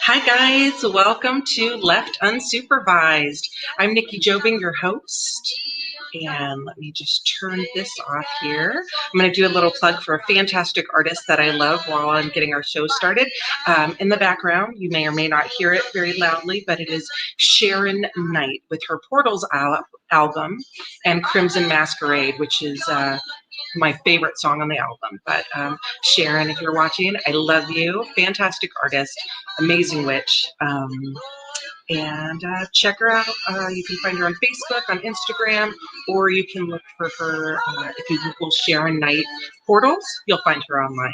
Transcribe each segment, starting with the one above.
Hi, guys. Welcome to Left Unsupervised. I'm Nikki Jobing, your host. And let me just turn this off here. I'm going to do a little plug for a fantastic artist that I love while I'm getting our show started. In the background, you may or may not hear it very loudly, but it is Sharon Knight with her Portals album and Crimson Masquerade, which is my favorite song on the album. But Sharon, if you're watching, I love you. Fantastic artist, amazing witch. And check her out. You can find her on Facebook, on Instagram, or you can look for her if you Google Sharon Knight Portals. You'll find her online.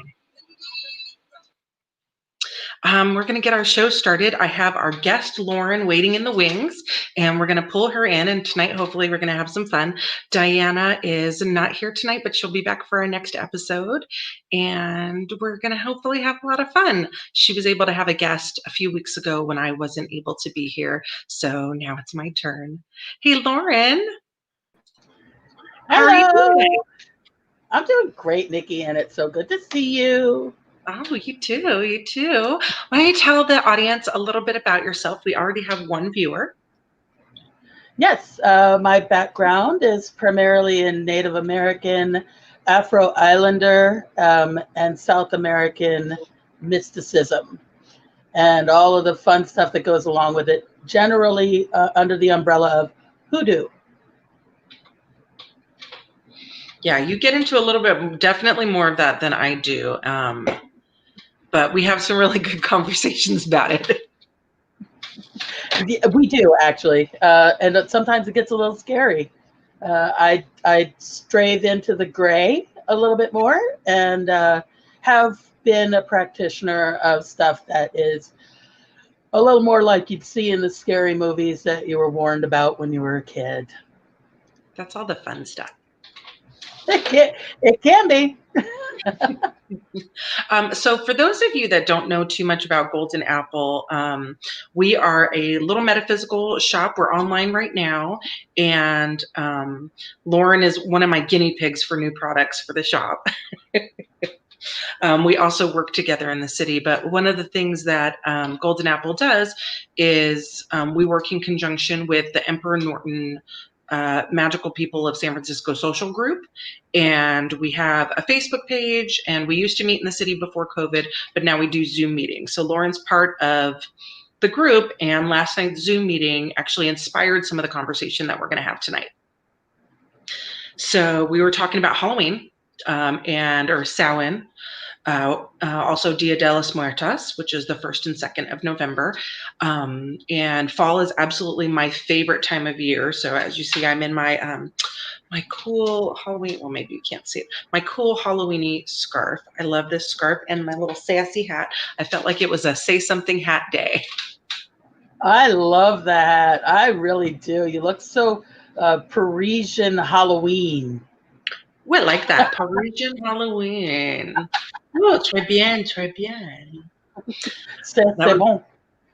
We're going to get our show started. I have our guest, Lauren, waiting in the wings, and we're going to pull her in. And tonight, hopefully, we're going to have some fun. Diana is not here tonight, but she'll be back for our next episode. And we're going to hopefully have a lot of fun. She was able to have a guest a few weeks ago when I wasn't able to be here. So now it's my turn. Hey, Lauren. Hello. How are you doing? I'm doing great, Nikki, and it's so good to see you. Oh, you too. You too. Why don't you tell the audience a little bit about yourself? We already have one viewer. Yes, my background is primarily in Native American, Afro-Islander, and South American mysticism, and all of the fun stuff that goes along with it, generally under the umbrella of hoodoo. Yeah, you get into a little bit, definitely more of that than I do. But we have some really good conversations about it. We do, actually. And sometimes it gets a little scary. I strayed into the gray a little bit more and have been a practitioner of stuff that is a little more like you'd see in the scary movies that you were warned about when you were a kid. That's all the fun stuff. It can be. So for those of you that don't know too much about Golden Apple, we are a little metaphysical shop. We're online right now, and Lauren is one of my guinea pigs for new products for the shop. We also work together in the city, but one of the things that Golden Apple does is we work in conjunction with the Emperor Norton Magical People of San Francisco social group. And we have a Facebook page, and we used to meet in the city before COVID, but now we do Zoom meetings. So Lauren's part of the group, and last night's Zoom meeting actually inspired some of the conversation that we're going to have tonight. So we were talking about Halloween or Samhain. Also Dia de los Muertos, which is the 1st and 2nd of November. And fall is absolutely my favorite time of year. So as you see, I'm in my my cool Halloween, well, maybe you can't see it, my cool Halloween-y scarf. I love this scarf and my little sassy hat. I felt like it was a say something hat day. I love that. I really do. You look so Parisian Halloween. We like that. Parisian Halloween. Oh, très bien, très bien. C'est bon.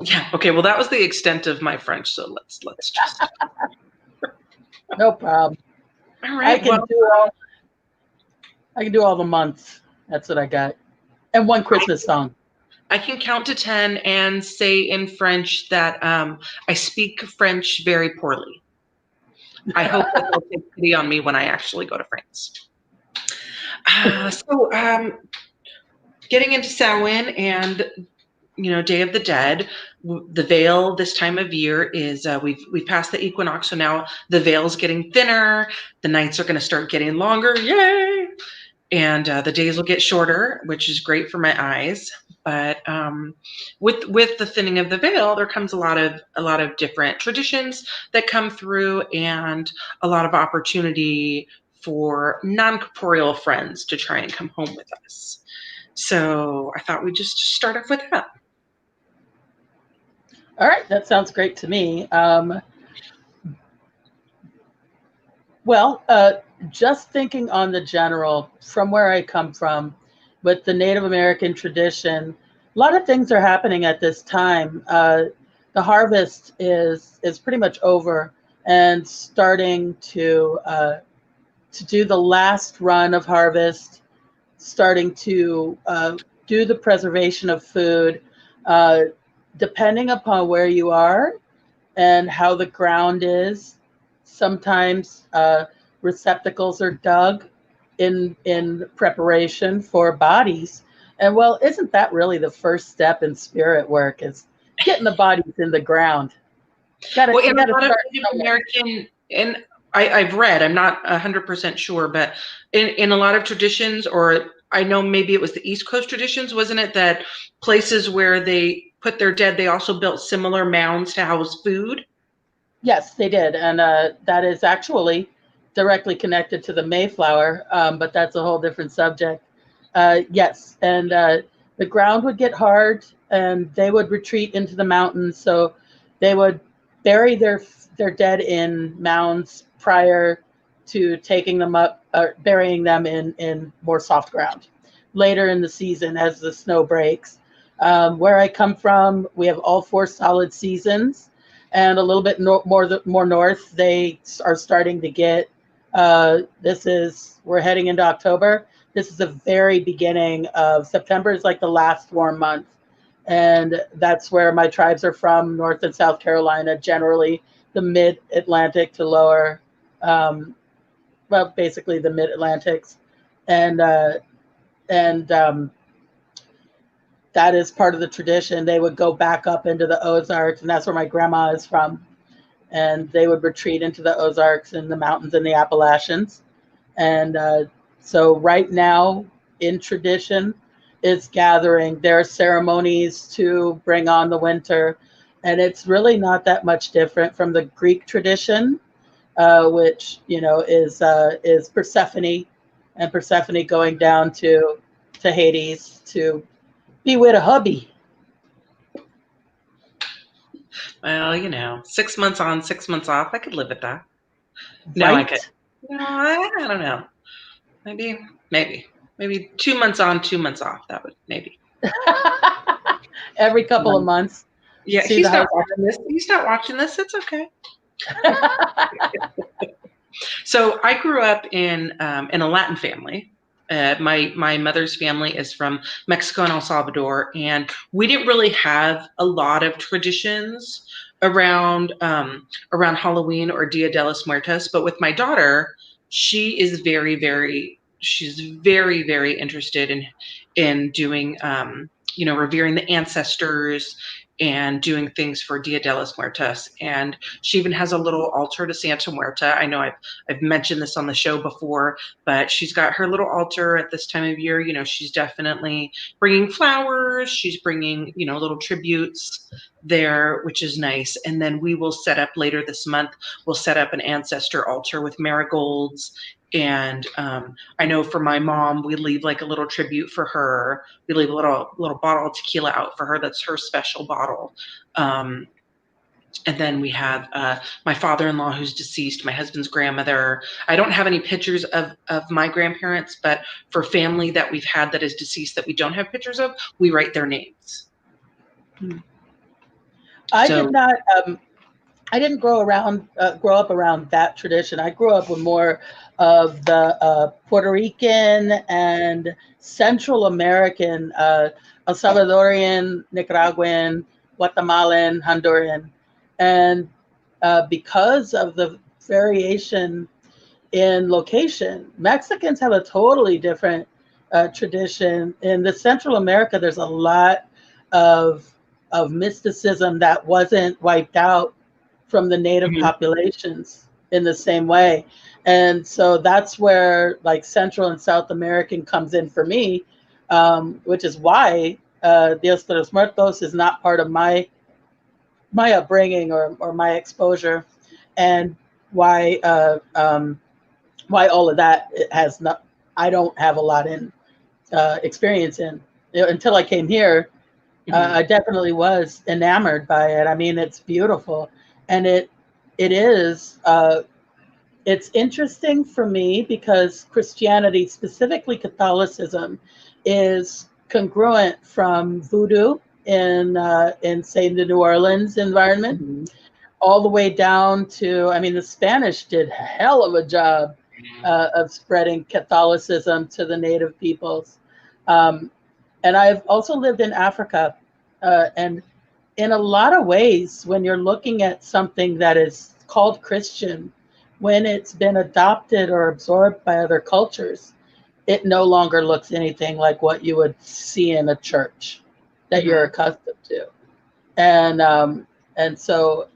Yeah. Okay. Well, that was the extent of my French. So let's just. No problem. All right. I can do all the months. That's what I got. And one Christmas song. I can count to 10 and say in French that I speak French very poorly. I hope that they'll take pity on me when I actually go to France. Getting into Samhain and Day of the Dead, the veil this time of year is we've passed the equinox, so now the veil's getting thinner. The nights are going to start getting longer, yay! And the days will get shorter, which is great for my eyes. But with the thinning of the veil, there comes a lot of different traditions that come through, and a lot of opportunity for non-corporeal friends to try and come home with us. So I thought we'd just start off with that. All right, that sounds great to me. Just thinking on the general, from where I come from, with the Native American tradition, a lot of things are happening at this time. The harvest is pretty much over, and starting to do the last run of harvest, starting to do the preservation of food, depending upon where you are and how the ground is. Sometimes receptacles are dug in preparation for bodies. And well, isn't that really the first step in spirit work, is getting the bodies in the ground? Well, You in a gotta lot of start Native somewhere. American, and I've read, I'm not 100% sure, but in a lot of traditions, or I know maybe it was the East Coast traditions, wasn't it, that places where they put their dead, they also built similar mounds to house food? Yes, they did, and that is actually directly connected to the Mayflower, but that's a whole different subject. Yes, and the ground would get hard, and they would retreat into the mountains. So they would bury their dead in mounds prior to taking them up, or burying them in more soft ground later in the season as the snow breaks. Where I come from, we have all 4 solid seasons, and a little bit more north, they are starting to get. We're heading into October. This is the very beginning of September. Is like the last warm month, and that's where my tribes are from, North and South Carolina, generally the mid-Atlantic to lower, well, basically the mid-Atlantics, and and that is part of the tradition. They would go back up into the Ozarks, and that's where my grandma is from. And they would retreat into the Ozarks and the mountains and the Appalachians. And so right now in tradition is gathering. There are ceremonies to bring on the winter. And it's really not that much different from the Greek tradition, which, is Persephone, and Persephone going down to Hades to be with a hubby. Well, 6 months on, 6 months off, I could live with that. No, I could. Right? No, I don't know. Maybe 2 months on, 2 months off. That would maybe. Every couple of months. Yeah, See the he's not house. watching this. He's not watching this. It's okay. So I grew up in a Latin family. My mother's family is from Mexico and El Salvador, and we didn't really have a lot of traditions around Halloween or Dia de los Muertos. But with my daughter, she's very, very interested in doing revering the ancestors and doing things for Dia de los Muertos. And she even has a little altar to Santa Muerta. I know I've mentioned this on the show before, but she's got her little altar at this time of year. She's definitely bringing flowers. She's bringing, little tributes there, which is nice. And then we will set up later this month, we'll set up an ancestor altar with marigolds. And I know for my mom, we leave like a little tribute for her. We leave a little bottle of tequila out for her. That's her special bottle. And then we have my father-in-law who's deceased, my husband's grandmother. I don't have any pictures of my grandparents, but for family that we've had that is deceased that we don't have pictures of, we write their names. I did not. I didn't grow up around that tradition. I grew up with more of the Puerto Rican and Central American, El Salvadorian, Nicaraguan, Guatemalan, Honduran, and because of the variation in location, Mexicans have a totally different tradition. In the Central America, there's a lot of mysticism that wasn't wiped out from the native populations in the same way. And so that's where like Central and South American comes in for me, which is why Dios de los Muertos is not part of my upbringing or my exposure, and why all of that has not, I don't have a lot in experience in. Until I came here, I definitely was enamored by it. I mean, it's beautiful. And it is, it's interesting for me because Christianity, specifically Catholicism, is congruent from voodoo in say the New Orleans environment, all the way down to, I mean, the Spanish did a hell of a job of spreading Catholicism to the native peoples. And I've also lived in Africa, and in a lot of ways, when you're looking at something that is called Christian, when it's been adopted or absorbed by other cultures, it no longer looks anything like what you would see in a church that you're Mm-hmm. accustomed to. And so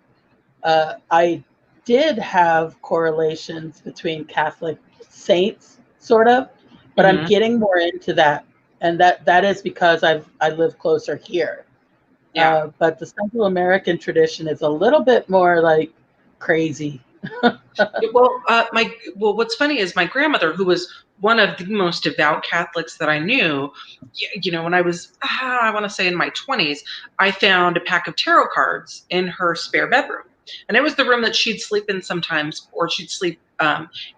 I did have correlations between Catholic saints, sort of, but I'm Mm-hmm. getting more into that, and that is because I live closer here. Yeah. But the Central American tradition is a little bit more like crazy. What's funny is my grandmother, who was one of the most devout Catholics that I knew, when I was, I want to say in my 20s, I found a pack of tarot cards in her spare bedroom. And it was the room that she'd sleep in sometimes, or she'd sleep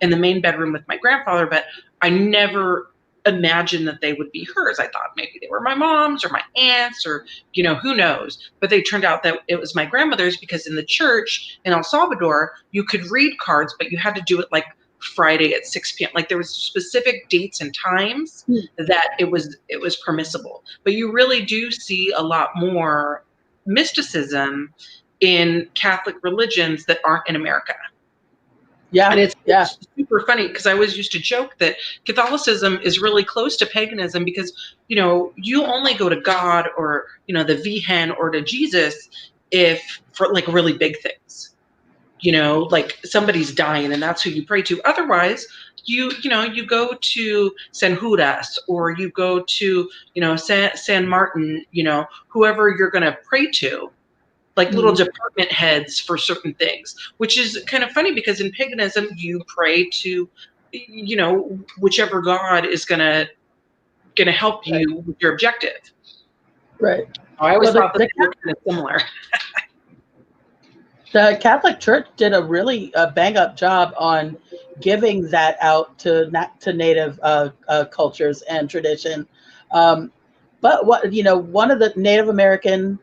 in the main bedroom with my grandfather. But I never imagined that they would be hers. I thought maybe they were my mom's or my aunt's, or, who knows. But they turned out that it was my grandmother's, because in the church in El Salvador, you could read cards, but you had to do it like Friday at 6 p.m. Like there was specific dates and times that it was permissible. But you really do see a lot more mysticism in Catholic religions that aren't in America. And Yeah, yeah, it's super funny, because I always used to joke that Catholicism is really close to paganism, because, you only go to God, or, the Virgin, or to Jesus if for like really big things, like somebody's dying and that's who you pray to. Otherwise, you go to San Judas, or you go to, San Martin, whoever you're going to pray to, like little department heads for certain things, which is kind of funny, because in paganism, you pray to, whichever God is gonna help right, you with your objective. right. I always Well, thought that they were kind of similar. the Catholic Church did a really bang up job on giving that out to native cultures and tradition. But one of the Native American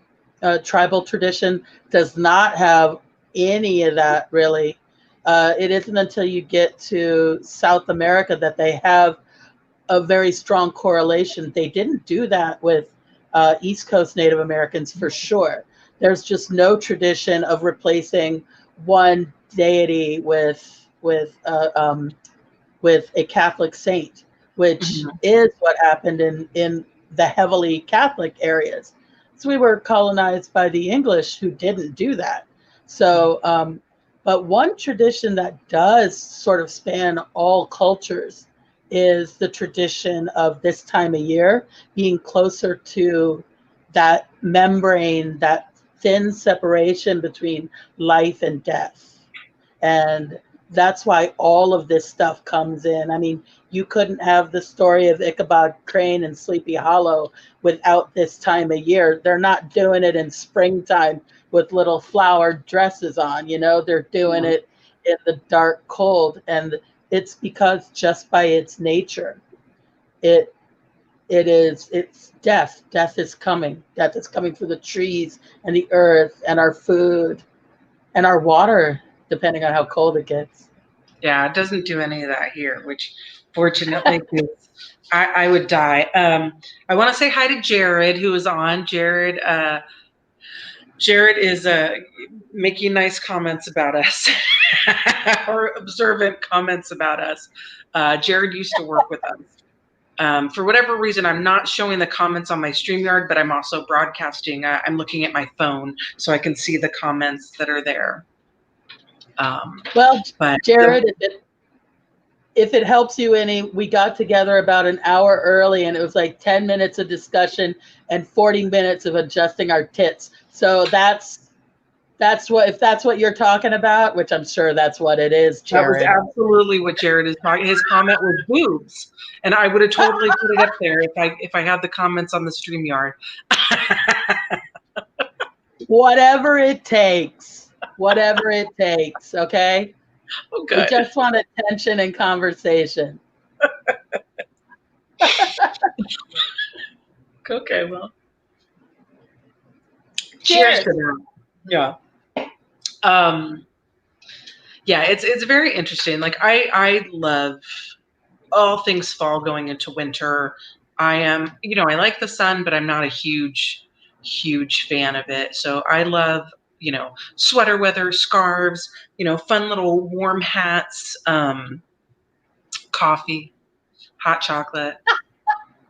tribal tradition does not have any of that really. It isn't until you get to South America that they have a very strong correlation. They didn't do that with East Coast Native Americans for sure. There's just no tradition of replacing one deity with a Catholic saint, which Mhm. is what happened in the heavily Catholic areas. So we were colonized by the English, who didn't do that. So, but one tradition that does sort of span all cultures is the tradition of this time of year being closer to that membrane, that thin separation between life and death. And that's why all of this stuff comes in. I mean, you couldn't have the story of Ichabod Crane and Sleepy Hollow without this time of year. They're not doing it in springtime with little flowered dresses on, they're doing it in the dark cold. And it's because just by its nature, it it's death. Death is coming. Death is coming for the trees and the earth and our food and our water, depending on how cold it gets. Yeah, it doesn't do any of that here, which fortunately, I would die. I want to say hi to Jared, who is on. Jared is making nice comments about us, or observant comments about us. Jared used to work with us. For whatever reason, I'm not showing the comments on my StreamYard, but I'm also broadcasting. I'm looking at my phone so I can see the comments that are there. Well, But Jared, if it helps you any, we got together about an hour early, and it was like 10 minutes of discussion and 40 minutes of adjusting our tits. So that's what, if that's what you're talking about, which I'm sure that's what it is, that was Jared. absolutely what Jared is talking. His comment was boobs, and I would have totally put it up there if I had the comments on the StreamYard. Whatever it takes. Whatever it takes, okay? Oh, We good. just want attention and conversation. Okay, well, cheers Cheers. to that. Yeah. Yeah, it's very interesting. Like I love all things fall going into winter. I am, I like the sun, but I'm not a huge fan of it. So I love, sweater weather, scarves, fun little warm hats, coffee, hot chocolate.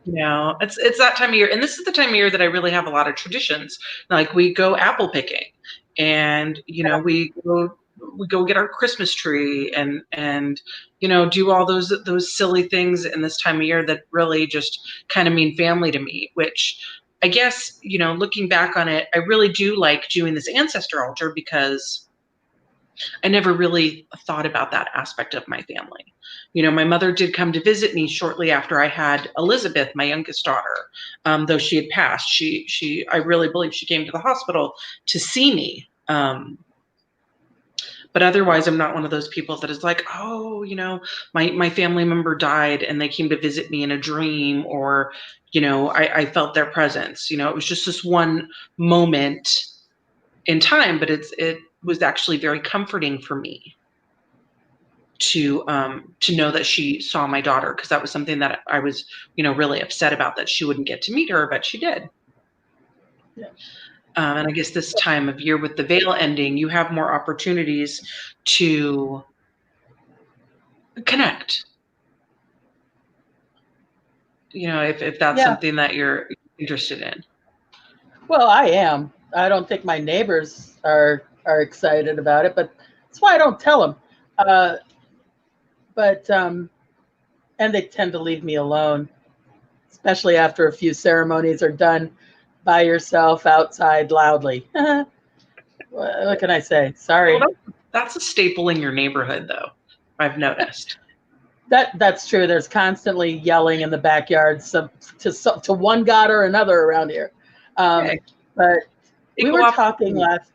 It's that time of year, and this is the time of year that I really have a lot of traditions. Like we go apple picking, and we go get our Christmas tree, and do all those silly things in this time of year that really just kind of mean family to me. Which I guess looking back on it, I really do like doing this ancestor altar because I never really thought about that aspect of my family. My mother did come to visit me shortly after I had Elizabeth, my youngest daughter. Though she had passed, I really believe she came to the hospital to see me. But otherwise, I'm not one of those people that is like, oh, my family member died and they came to visit me in a dream, or, I felt their presence. It was just this one moment in time, but it was actually very comforting for me to know that she saw my daughter, because that was something that I was really upset about, that she wouldn't get to meet her, but she did. Yeah. And I guess this time of year with the veil ending, you have more opportunities to connect. If that's Yeah. something that you're interested in. Well, I am. I don't think my neighbors are excited about it, but that's why I don't tell them. And they tend to leave me alone, especially after a few ceremonies are done by yourself outside loudly. What can I say? Sorry. Well, that's a staple in your neighborhood, though, I've noticed. That's true. There's constantly yelling in the backyard to one god or another around here. Okay. But we were talking last,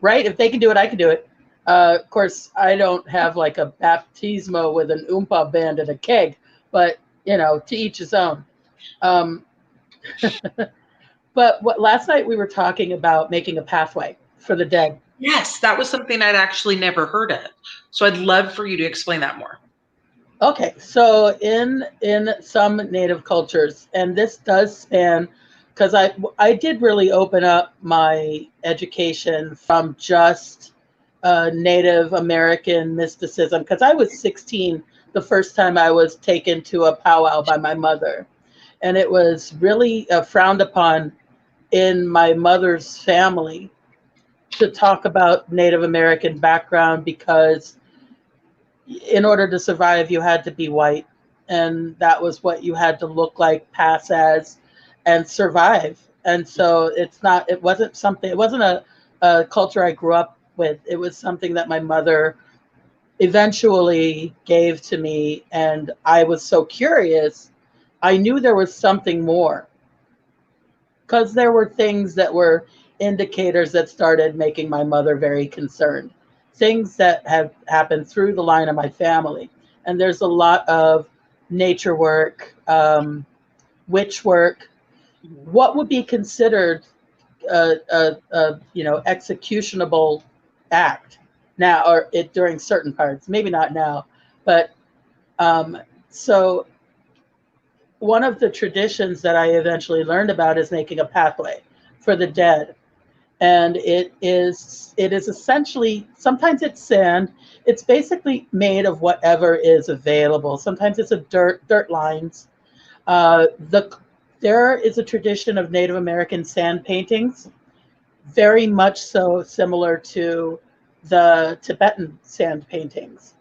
right? If they can do it, I can do it. Of course, I don't have like a baptismo with an oompa band and a keg, but to each his own. But last night we were talking about making a pathway for the dead. Yes, that was something I'd actually never heard of. So I'd love for you to explain that more. Okay, so in some Native cultures, and this does span, because I did really open up my education from just Native American mysticism, because I was 16 the first time I was taken to a powwow by my mother, and it was really frowned upon in my mother's family to talk about Native American background, because in order to survive, you had to be white, and that was what you had to look like, pass as, and survive. And so it wasn't a culture I grew up with. It was something that my mother eventually gave to me, and I was so curious. I knew there was something more, because there were things that were indicators that started making my mother very concerned. Things that have happened through the line of my family. And there's a lot of nature work, witch work, what would be considered a executionable act now, or during certain parts, maybe not now, but so one of the traditions that I eventually learned about is making a pathway for the dead. And it is essentially, sometimes it's sand. It's basically made of whatever is available. Sometimes it's a dirt lines. There is a tradition of Native American sand paintings, very much so similar to the Tibetan sand paintings.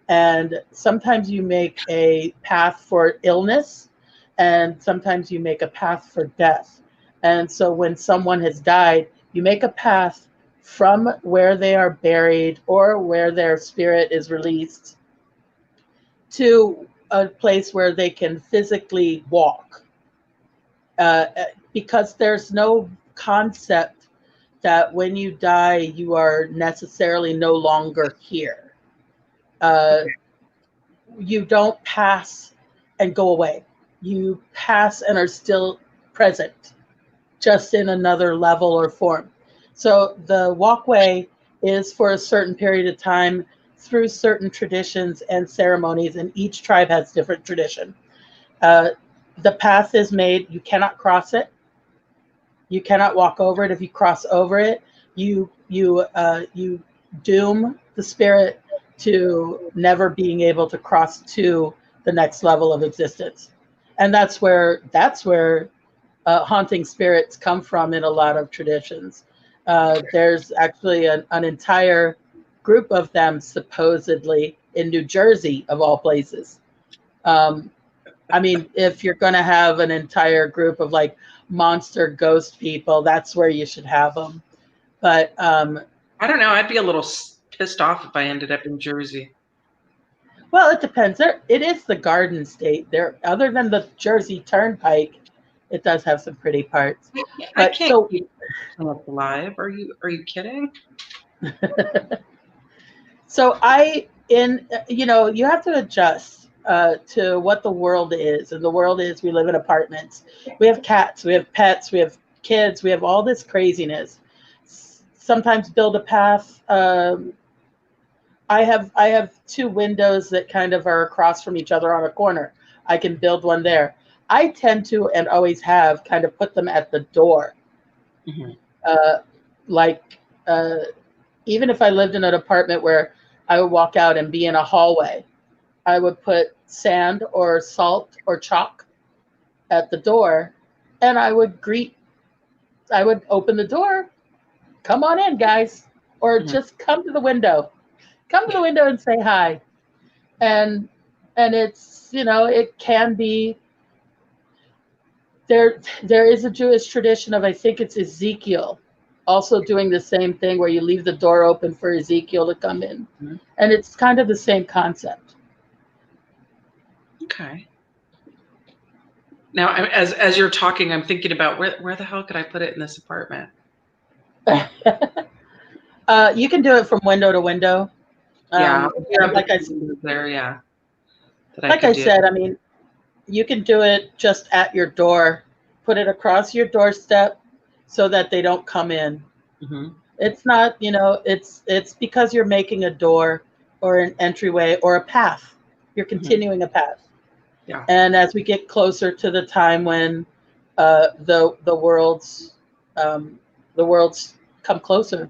And sometimes you make a path for illness, and sometimes you make a path for death. And so when someone has died, you make a path from where they are buried or where their spirit is released to a place where they can physically walk. Because there's no concept that when you die, you are necessarily no longer here. You don't pass and go away. You pass and are still present, just in another level or form. So the walkway is for a certain period of time through certain traditions and ceremonies, and each tribe has different tradition. The path is made. You cannot cross it. You cannot walk over it. If you cross over it, you doom the spirit to never being able to cross to the next level of existence. And that's where haunting spirits come from in a lot of traditions. There's actually an entire group of them supposedly in New Jersey, of all places. I mean, if you're going to have an entire group of like monster ghost people, that's where you should have them. But I don't know. I'd be a little pissed off if I ended up in Jersey. well, it depends. It is the Garden State. There, other than the Jersey Turnpike, it does have some pretty parts. I can't keep myself alive. Are you kidding? So you have to adjust to what the world is, and the world is we live in apartments. We have cats, we have pets, we have kids, we have all this craziness. Sometimes build a path. I have two windows that kind of are across from each other on a corner. I can build one there. I tend to, and always have, kind of put them at the door. Mm-hmm. Even if I lived in an apartment where I would walk out and be in a hallway, I would put sand or salt or chalk at the door, and I would open the door. Come on in, guys. Or just come to the window. Come to the window and say hi. And it's, it can be, there is a Jewish tradition of, I think it's Ezekiel, also doing the same thing where you leave the door open for Ezekiel to come in. Mm-hmm. And it's kind of the same concept. Okay. Now, as you're talking, I'm thinking about where the hell could I put it in this apartment? You can do it from window to window. Like I said, there, yeah. Like I said, I mean, you can do it just at your door. Put it across your doorstep so that they don't come in. Mm-hmm. It's not, it's because you're making a door or an entryway or a path. You're continuing a path. Yeah. And as we get closer to the time when the worlds come closer,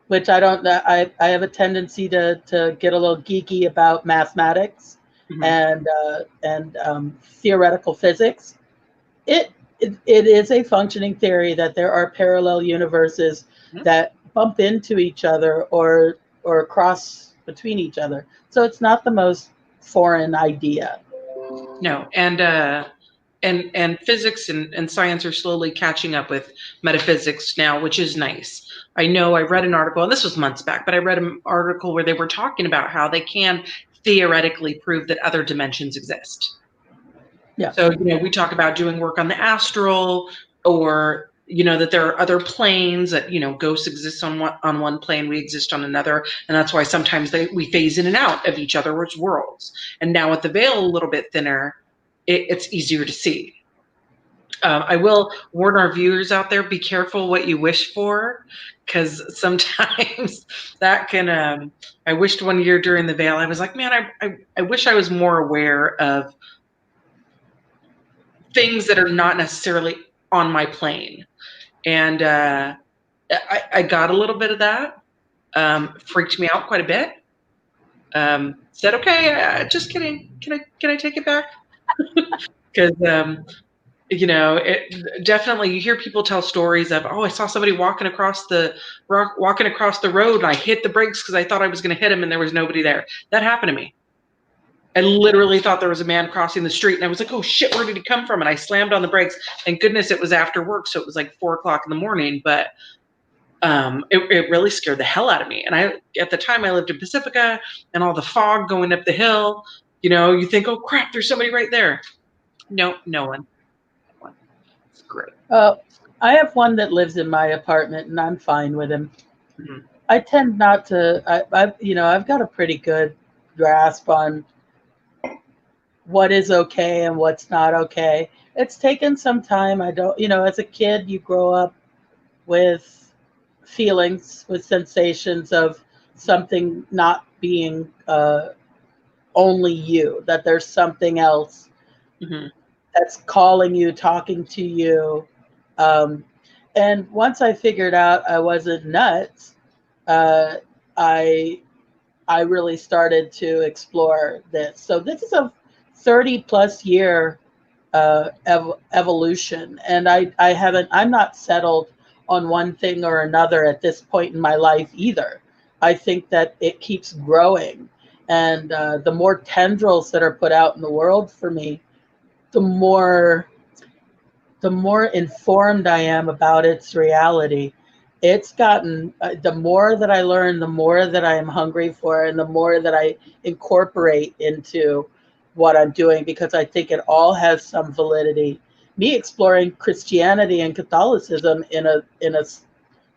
which I don't know, I have a tendency to get a little geeky about mathematics and theoretical physics. It is a functioning theory that there are parallel universes that bump into each other or cross between each other. So it's not the most foreign idea. No, and physics and science are slowly catching up with metaphysics now, which is nice. I know I read an article, and this was months back, but I read an article where they were talking about how they can theoretically prove that other dimensions exist. Yeah. So, we talk about doing work on the astral, or, that there are other planes that, ghosts exist on one plane, we exist on another. And that's why sometimes we phase in and out of each other's worlds. And now with the veil a little bit thinner, it's easier to see. I will warn our viewers out there, be careful what you wish for, because sometimes that can, I wished one year during the veil, I was like, man, I wish I was more aware of things that are not necessarily on my plane. And I got a little bit of that, freaked me out quite a bit. Said, okay, just kidding. Can I take it back? Because, definitely you hear people tell stories of, I saw somebody walking across the road and I hit the brakes because I thought I was going to hit him and there was nobody there. That happened to me. I literally thought there was a man crossing the street and I was like, oh shit, where did he come from? And I slammed on the brakes. Thank goodness it was after work. So it was like 4:00 in the morning, but it really scared the hell out of me. And at the time I lived in Pacifica and all the fog going up the hill, you think, oh crap, there's somebody right there. No one. It's great. I have one that lives in my apartment and I'm fine with him. Mm-hmm. I tend not to, I've got a pretty good grasp on what is okay and what's not okay. It's taken some time. I don't, as a kid, you grow up with feelings, with sensations of something not being only you, that there's something else Mm-hmm. that's calling you, talking to you. Um, and once I figured out I wasn't nuts, uh, I I really started to explore this. So this is a 30 plus year evolution, and I haven't. I'm not settled on one thing or another at this point in my life either. I think that it keeps growing, and the more tendrils that are put out in the world for me, the more the more informed I am about its reality. It's gotten, the more that I learn, the more that I am hungry for, and the more that I incorporate into what I'm doing, because I think it all has some validity. Me exploring Christianity and Catholicism in a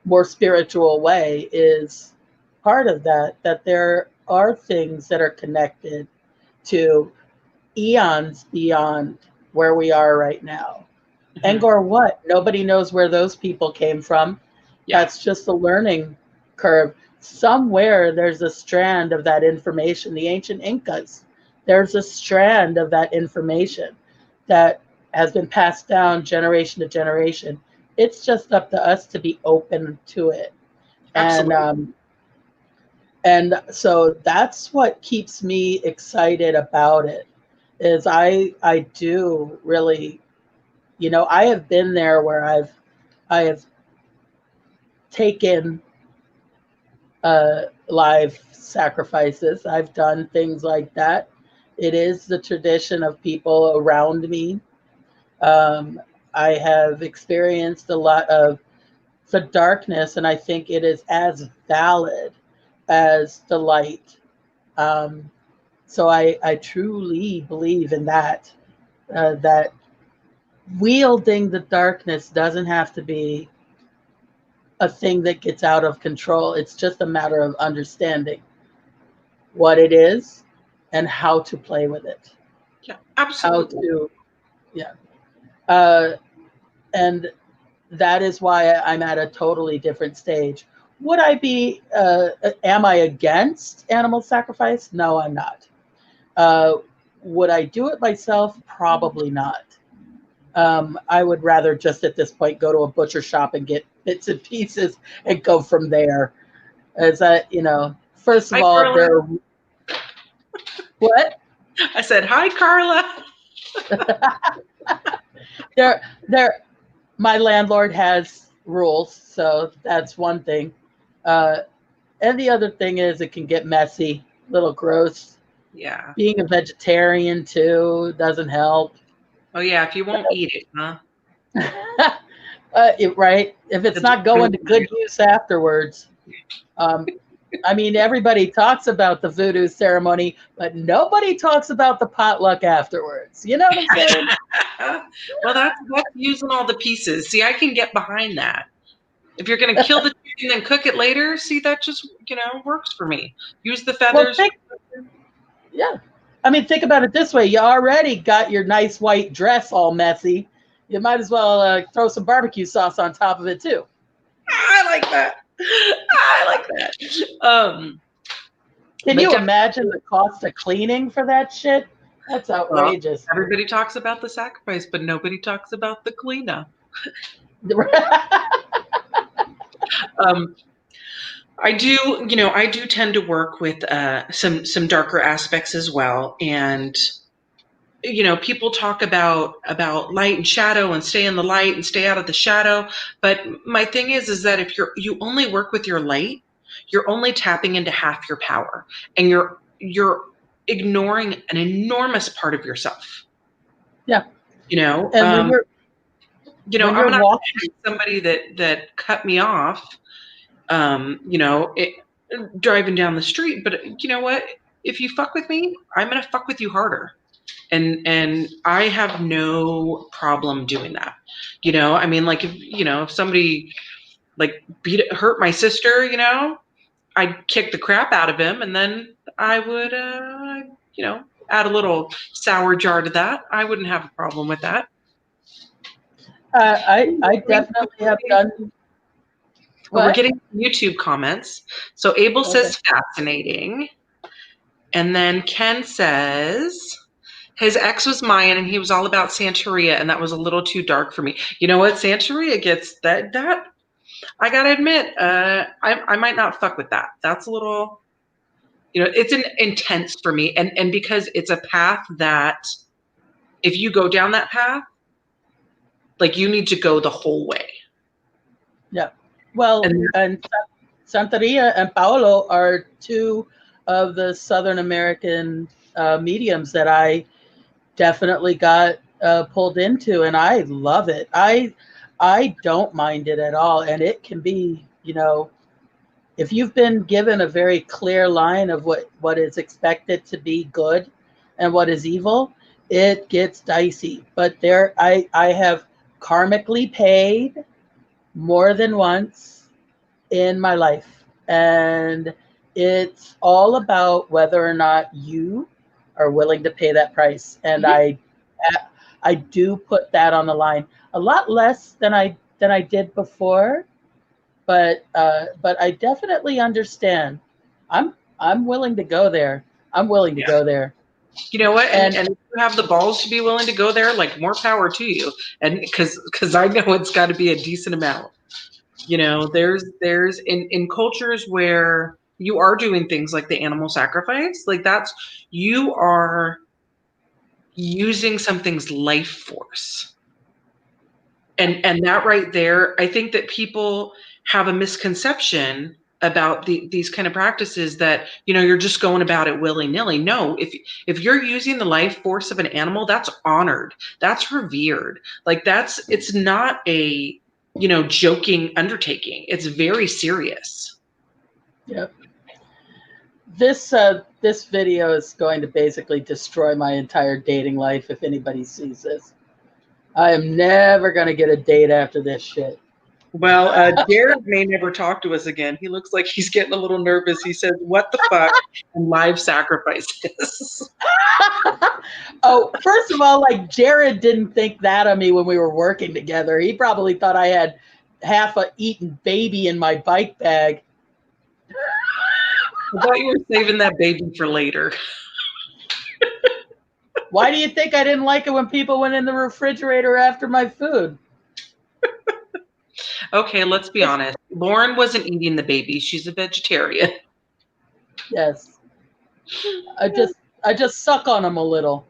more spiritual way is part of that. That there are things that are connected to eons beyond where we are right now. Mm-hmm. Angor what? Nobody knows where those people came from. Yeah. That's just a learning curve. Somewhere there's a strand of that information. The ancient Incas, there's a strand of that information that has been passed down generation to generation. It's just up to us to be open to it. And Absolutely. and so that's what keeps me excited about it. Is I do really, I have been there where I have taken live sacrifices. I've done things like that. It is the tradition of people around me. Um, I have experienced a lot of the darkness, and I think it is as valid as the light. Um, so I truly believe in that, that wielding the darkness doesn't have to be a thing that gets out of control. It's just a matter of understanding what it is and how to play with it. Yeah, How absolutely. to, yeah. Uh, and that is why I'm at a totally different stage. Would I be, am I against animal sacrifice? No, I'm not. Uh, would I do it myself? Probably not. I would rather just at this point go to a butcher shop and get bits and pieces and go from there. As first of Hi, all, Carla. what? I said, hi, Carla. there, my landlord has rules, so that's one thing. Uh, and the other thing is it can get messy, a little gross. Yeah. Being a vegetarian too doesn't help. Oh, yeah. If you won't eat it, huh? Right? If it's not going to good use afterwards. Um, I mean, everybody talks about the voodoo ceremony, but nobody talks about the potluck afterwards. You know what I'm saying? Well, that's using all the pieces. See, I can get behind that. If you're going to kill the chicken and cook it later, see, that just, works for me. Use the Well, feathers. yeah. I mean, think about it this way. You already got your nice white dress all messy. You might as well throw some barbecue sauce on top of it, too. I like that. I like that. Can you imagine the cost of cleaning for that shit? That's outrageous. Well, everybody talks about the sacrifice, but nobody talks about the cleanup. I do tend to work with some darker aspects as well, and people talk about light and shadow and stay in the light and stay out of the shadow. But my thing is that if you only work with your light, you're only tapping into half your power, and you're ignoring an enormous part of yourself. Yeah. And when I'm not walking, somebody that cut me off, driving down the street. But you know what? If you fuck with me, I'm gonna fuck with you harder. And I have no problem doing that. I mean, like, if somebody like hurt my sister, I'd kick the crap out of him, and then I would, add a little sour jar to that. I wouldn't have a problem with that. I definitely have done. What? We're getting YouTube comments. So Abel says fascinating. And then Ken says, His ex was Mayan, and he was all about Santeria, and that was a little too dark for me. You know what? Santeria gets that. I gotta admit, I might not fuck with that. That's a little, it's an intense for me, and because it's a path that, if you go down that path, like you need to go the whole way. Yeah. Well, and Santeria and Paolo are two of the Southern American mediums that I definitely got pulled into, and I love it. I don't mind it at all, and it can be, if you've been given a very clear line of what is expected to be good and what is evil, it gets dicey. But I have karmically paid more than once in my life, and it's all about whether or not you are willing to pay that price. And I do put that on the line a lot less than I did before, but I definitely understand. I'm willing to go there. I'm willing to go there. You know what? And if you have the balls to be willing to go there, like, more power to you. And because I know it's got to be a decent amount. There's in cultures where you are doing things like the animal sacrifice, like you are using something's life force. And that right there, I think that people have a misconception about these kind of practices, that you're just going about it willy-nilly. No, if you're using the life force of an animal, that's honored, that's revered. Like, it's not a joking undertaking. It's very serious. Yep. This video is going to basically destroy my entire dating life if anybody sees this. I am never going to get a date after this shit. Well, Jared may never talk to us again. He looks like he's getting a little nervous. He says, "What the fuck?" and live sacrifices. Oh, first of all, like, Jared didn't think that of me when we were working together. He probably thought I had half a eaten baby in my bike bag. I thought you were saving that baby for later. Why do you think I didn't like it when people went in the refrigerator after my food? Okay, let's be honest. Lauren wasn't eating the baby. She's a vegetarian. Yes. I just suck on them a little.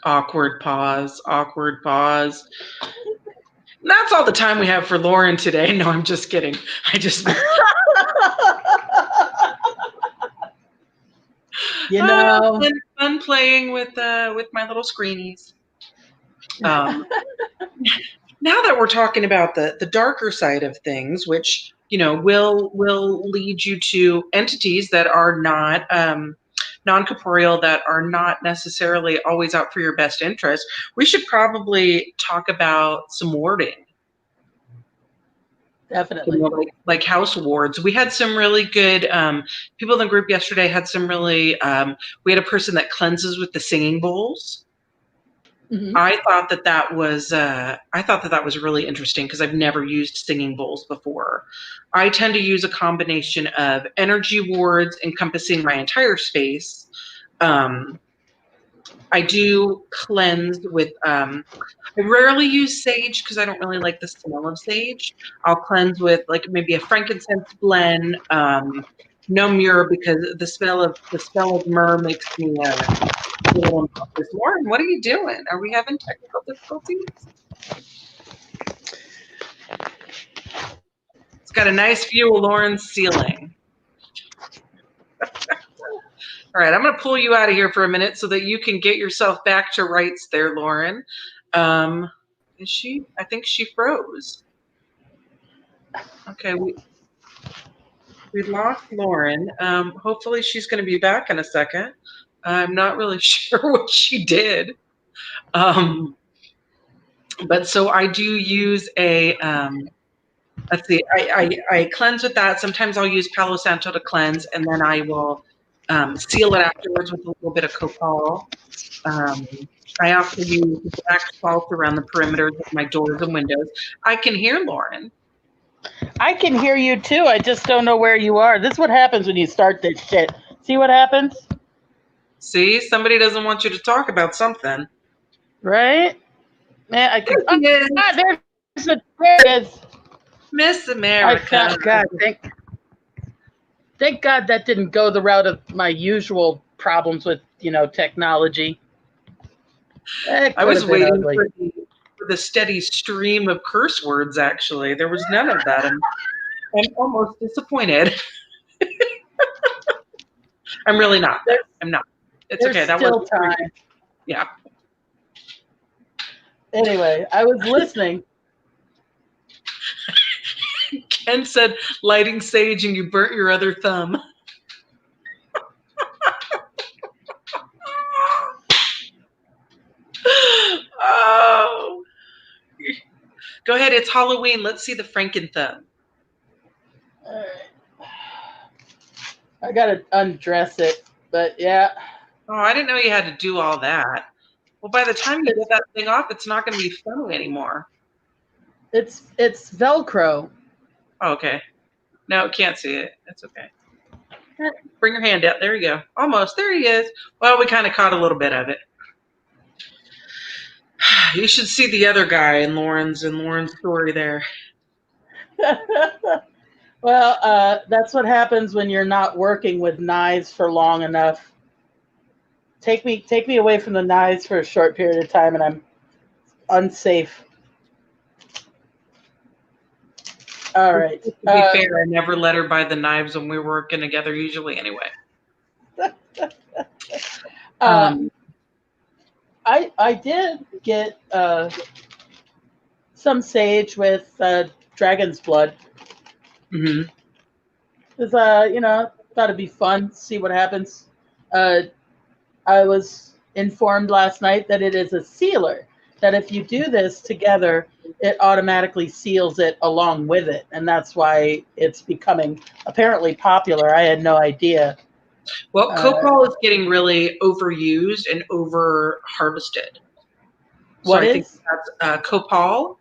Awkward pause. That's all the time we have for Lauren today. No, I'm just kidding. Fun playing with my little screenies. Now that we're talking about the darker side of things, which will lead you to entities that are not non-corporeal, that are not necessarily always out for your best interest, we should probably talk about some warding. Definitely. Like house wards. We had some really good people in the group yesterday. Had some really we had a person that cleanses with the singing bowls. Mm-hmm. I thought that was really interesting, because I've never used singing bowls before. I tend to use a combination of energy wards encompassing my entire space. I do cleanse with, I rarely use sage because I don't really like the smell of sage. I'll cleanse with like maybe a frankincense blend, no myrrh, because the smell of myrrh makes me a little uncomfortable. Lauren, what are you doing? Are we having technical difficulties? It's got a nice view of Lauren's ceiling. All right, I'm going to pull you out of here for a minute so that you can get yourself back to rights there, Lauren. Is she? I think she froze. Okay, we lost Lauren. Hopefully she's going to be back in a second. I'm not really sure what she did. But so I do use a, let's see, I cleanse with that. Sometimes I'll use Palo Santo to cleanse, and then I will seal it afterwards with a little bit of copal. I also use black salt around the perimeters of my doors and windows. I can hear Lauren. I can hear you too. I just don't know where you are. This is what happens when you start this shit. See what happens? See, somebody doesn't want you to talk about something. Right? Man, I can. There he is, There it is. Miss I America. found God. Thank God that didn't go the route of my usual problems with technology. It I could was have been waiting ugly. for the steady stream of curse words, actually. There was none of that. I'm almost disappointed. I'm really not, though. There's, I'm not. It's there's okay. That still wasn't for you. time. Yeah. Anyway, I was listening. Ken said lighting sage and you burnt your other thumb. Oh. Go ahead. It's Halloween. Let's see the Franken thumb. All right. I gotta undress it, but yeah. Oh, I didn't know you had to do all that. Well, by the time you get that thing off, it's not going to be funny anymore. It's Velcro. Oh, okay. No, can't see it. That's okay. Bring your hand out. There you go. Almost. There he is. Well, we kind of caught a little bit of it. You should see the other guy in Lauren's story there. Well, that's what happens when you're not working with knives for long enough. Take me away from the knives for a short period of time, and I'm unsafe. All right. To be fair, I never let her buy the knives when we were working together, usually anyway. I did get some sage with dragon's blood. Mm-hmm. Because thought it'd be fun, see what happens. I was informed last night that it is a sealer. That if you do this together, it automatically seals it along with it, and that's why it's becoming apparently popular. I had no idea. Well, copal is getting really overused and over harvested. What I think is? that's copal,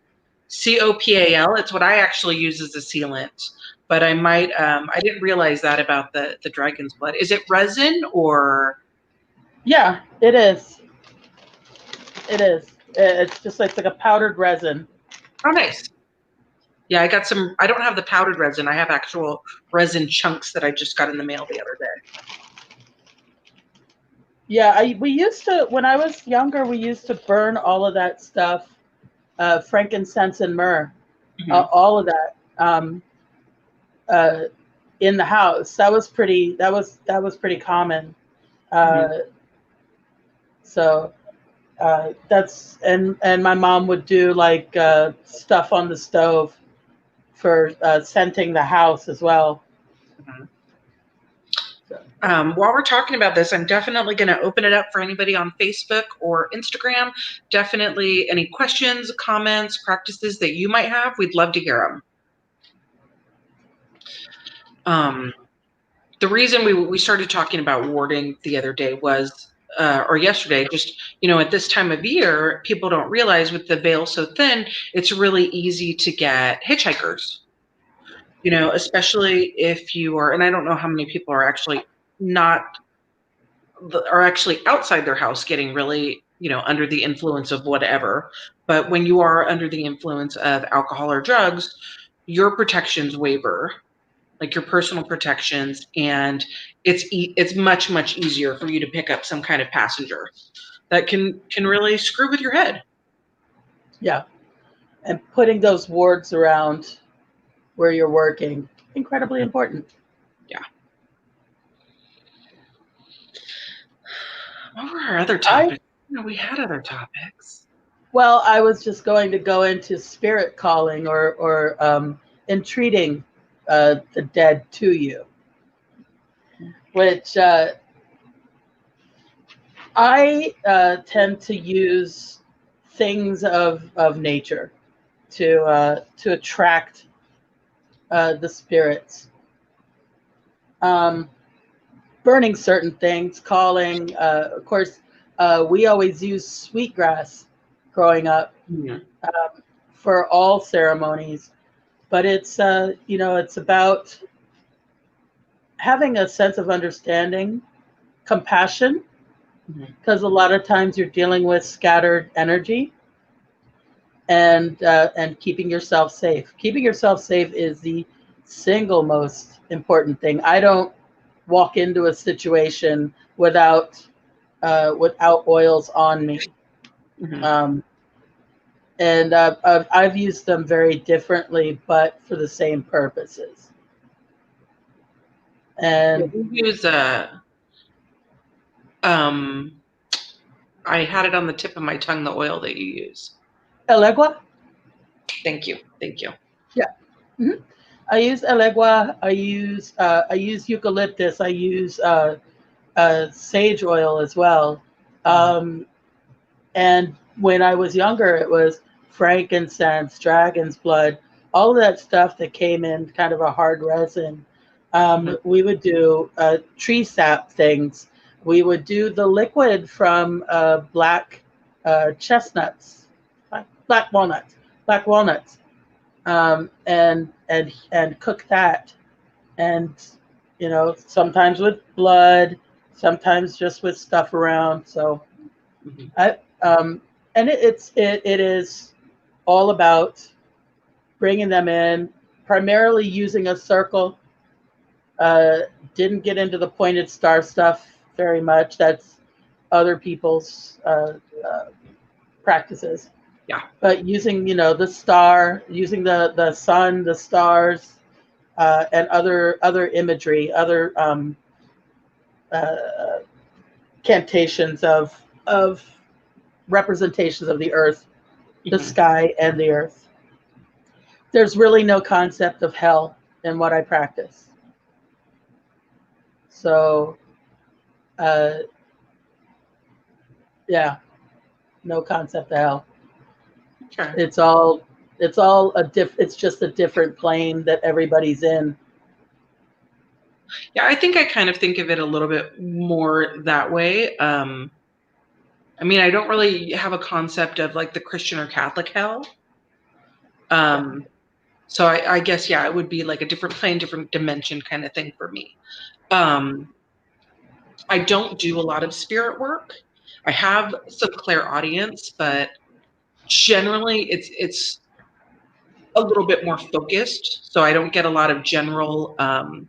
COPAL. It's what I actually use as a sealant. But I might, I didn't realize that about the dragon's blood. Is it resin or? Yeah, it is. It is. It's just like a powdered resin. Oh, nice. Yeah, I got some. I don't have the powdered resin. I have actual resin chunks that I just got in the mail the other day. Yeah, we used to, when I was younger, we used to burn all of that stuff, frankincense and myrrh, all of that in the house. That was pretty common. So that's and my mom would do like stuff on the stove for scenting the house as well. While we're talking about this, I'm definitely going to open it up for anybody on Facebook or Instagram. Definitely any questions, comments, practices that you might have. We'd love to hear them. The reason we started talking about warding the other day was, or yesterday, just, at this time of year, people don't realize with the veil so thin, it's really easy to get hitchhikers, especially if you are, and I don't know how many people are actually outside their house getting really, under the influence of whatever. But when you are under the influence of alcohol or drugs, your protections waiver, like your personal protections, and it's much, much easier for you to pick up some kind of passenger that can really screw with your head. Yeah. And putting those wards around where you're working, incredibly important. Yeah. What were our other topics? We had other topics. Well, I was just going to go into spirit calling or entreating the dead to you, which I tend to use things of nature to attract the spirits. Burning certain things, calling. Of course, we always use sweetgrass growing up for all ceremonies. But it's it's about having a sense of understanding, compassion, because a lot of times you're dealing with scattered energy, and keeping yourself safe. Keeping yourself safe is the single most important thing. I don't walk into a situation without oils on me. Mm-hmm. And I've used them very differently, but for the same purposes. And You use um, I had it on the tip of my tongue, the oil that you use. Elegua, Thank you. Thank you. yeah. Mhm. I use Elegua. I use eucalyptus. I use sage oil as well. Um, and when I was younger, it was frankincense, dragon's blood, all of that stuff that came in kind of a hard resin. We would do tree sap things. We would do the liquid from black chestnuts, black walnuts, black walnuts, and cook that. And sometimes with blood, sometimes just with stuff around. So I and it is all about bringing them in, primarily using a circle. Didn't get into the pointed star stuff very much. That's other people's practices. Yeah. But using the star, using the sun, the stars, and other imagery, other uh, cantations of representations of the earth, the sky, and the earth. There's really no concept of hell in what I practice. So, uh, yeah, no concept of hell. Okay. It's just a different plane that everybody's in. Yeah, I think I kind of think of it a little bit more that way. I mean, I don't really have a concept of like the Christian or Catholic hell. So I guess, yeah, it would be like a different plane, different dimension kind of thing for me. I don't do a lot of spirit work. I have some clairaudience, but generally it's a little bit more focused. So I don't get a lot of general, I'm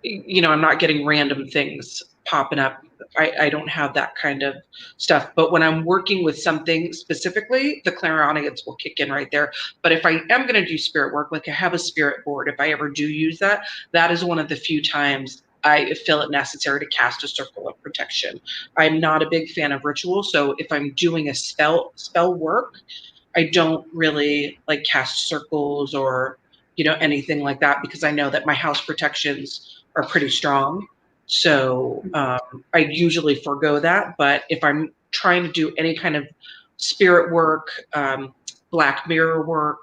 not getting random things popping up. I don't have that kind of stuff. But when I'm working with something specifically, the clairaudience will kick in right there. But if I am going to do spirit work, like I have a spirit board, if I ever do use that, that is one of the few times I feel it necessary to cast a circle of protection. I'm not a big fan of ritual. So if I'm doing a spell work, I don't really like cast circles or anything like that, because I know that my house protections are pretty strong. So I usually forego that. But if I'm trying to do any kind of spirit work, black mirror work,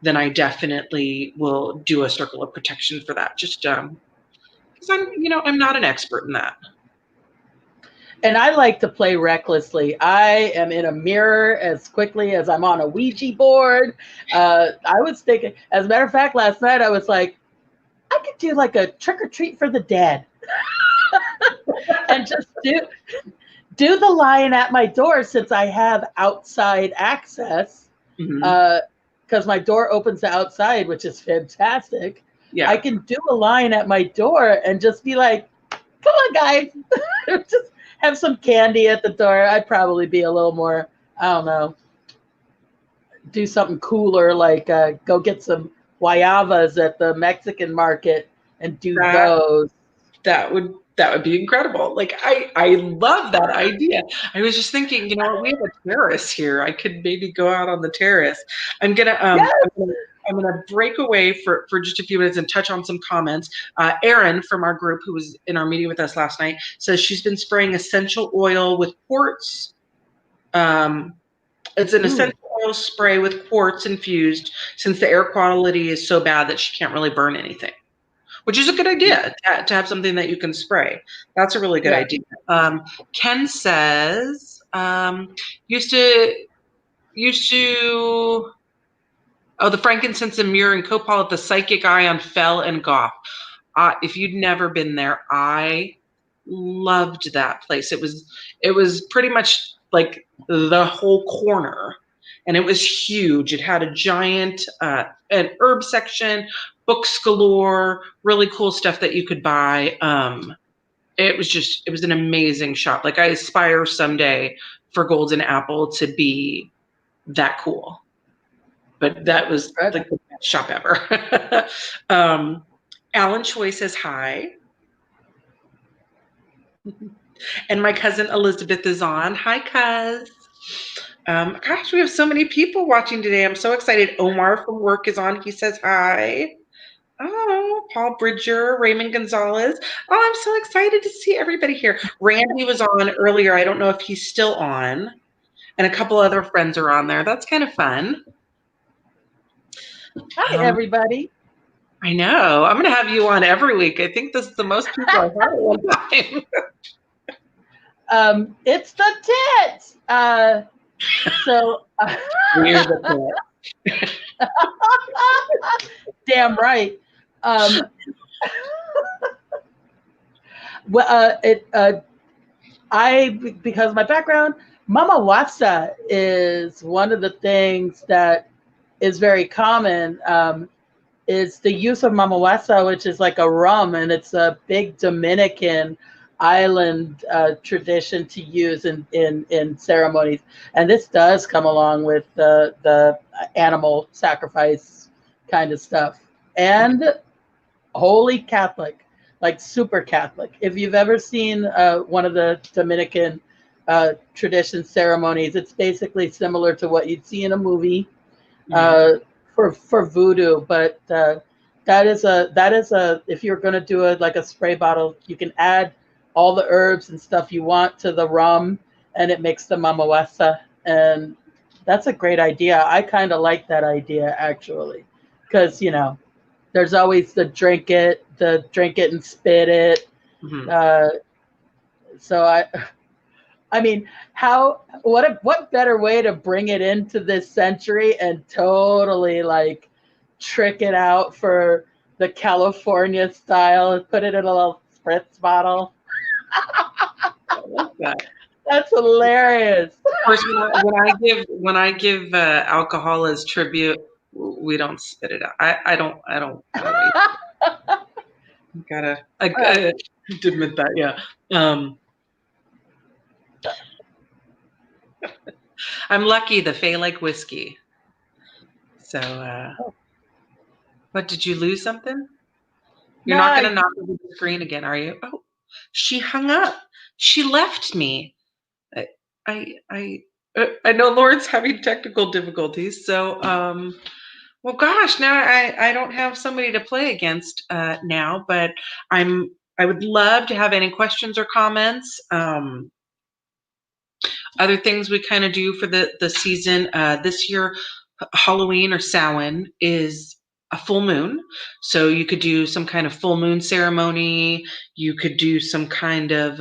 then I definitely will do a circle of protection for that. Just because I'm not an expert in that. And I like to play recklessly. I am in a mirror as quickly as I'm on a Ouija board. I was thinking, as a matter of fact, last night I was like, I could do like a trick or treat for the dead. And just do the line at my door, since I have outside access. Because my door opens to outside, which is fantastic. Yeah. I can do a line at my door and just be like, come on, guys. Just have some candy at the door. I'd probably be a little more, I don't know, do something cooler, like go get some guayabas at the Mexican market and do those. That would be incredible. Like I love that idea. I was just thinking, we have a terrace here. I could maybe go out on the terrace. I'm gonna I'm gonna break away for just a few minutes and touch on some comments. Erin from our group, who was in our meeting with us last night, says she's been spraying essential oil with quartz. It's an essential oil spray with quartz infused, since the air quality is so bad that she can't really burn anything. Which is a good idea, to have something that you can spray. That's a really good idea. Ken says, used to Oh, the Frankincense and Myrrh and Copal at the Psychic Eye on Fell and Gough. If you'd never been there, I loved that place. It was pretty much like the whole corner, and it was huge. It had a giant an herb section, books galore, really cool stuff that you could buy. It was an amazing shop. Like I aspire someday for Golden Apple to be that cool. But that was like the best shop ever. Alan Choi says hi. And my cousin Elizabeth is on. Hi, cuz. Gosh, we have so many people watching today. I'm so excited. Omar from work is on. He says hi. Oh, Paul Bridger, Raymond Gonzalez. Oh, I'm so excited to see everybody here. Randy was on earlier. I don't know if he's still on. And a couple other friends are on there. That's kind of fun. Hi, everybody. I know. I'm going to have you on every week. I think this is the most people I've had at one time. It's the tits. We're the tits. Damn right. Because my background, Mama Wasa is one of the things that is very common. Is the use of Mama Wasa, which is like a rum, and it's a big Dominican island tradition to use in ceremonies. And this does come along with the animal sacrifice kind of stuff. And Holy Catholic, like super Catholic. If you've ever seen one of the Dominican tradition ceremonies, it's basically similar to what you'd see in a movie for voodoo. But that is a if you're going to do it like a spray bottle, you can add all the herbs and stuff you want to the rum, and it makes the Mama Wasa. And that's a great idea. I kind of like that idea actually, because there's always the drink it and spit it. Mm-hmm. So I mean, what better way to bring it into this century and totally like trick it out for the California style and put it in a little spritz bottle. I love that. That's hilarious. Of course, when I give alcohol as tribute, we don't spit it out. I don't. I admit that. Yeah. I'm lucky. The Faye like whiskey. So, what, did you lose something? You're not going to knock over the screen again, are you? Oh, she hung up. She left me. I know Lauren's having technical difficulties. So, well, gosh, now I don't have somebody to play against now, but I would love to have any questions or comments. Other things we kind of do for the season this year, Halloween or Samhain is a full moon. So you could do some kind of full moon ceremony. You could do some kind of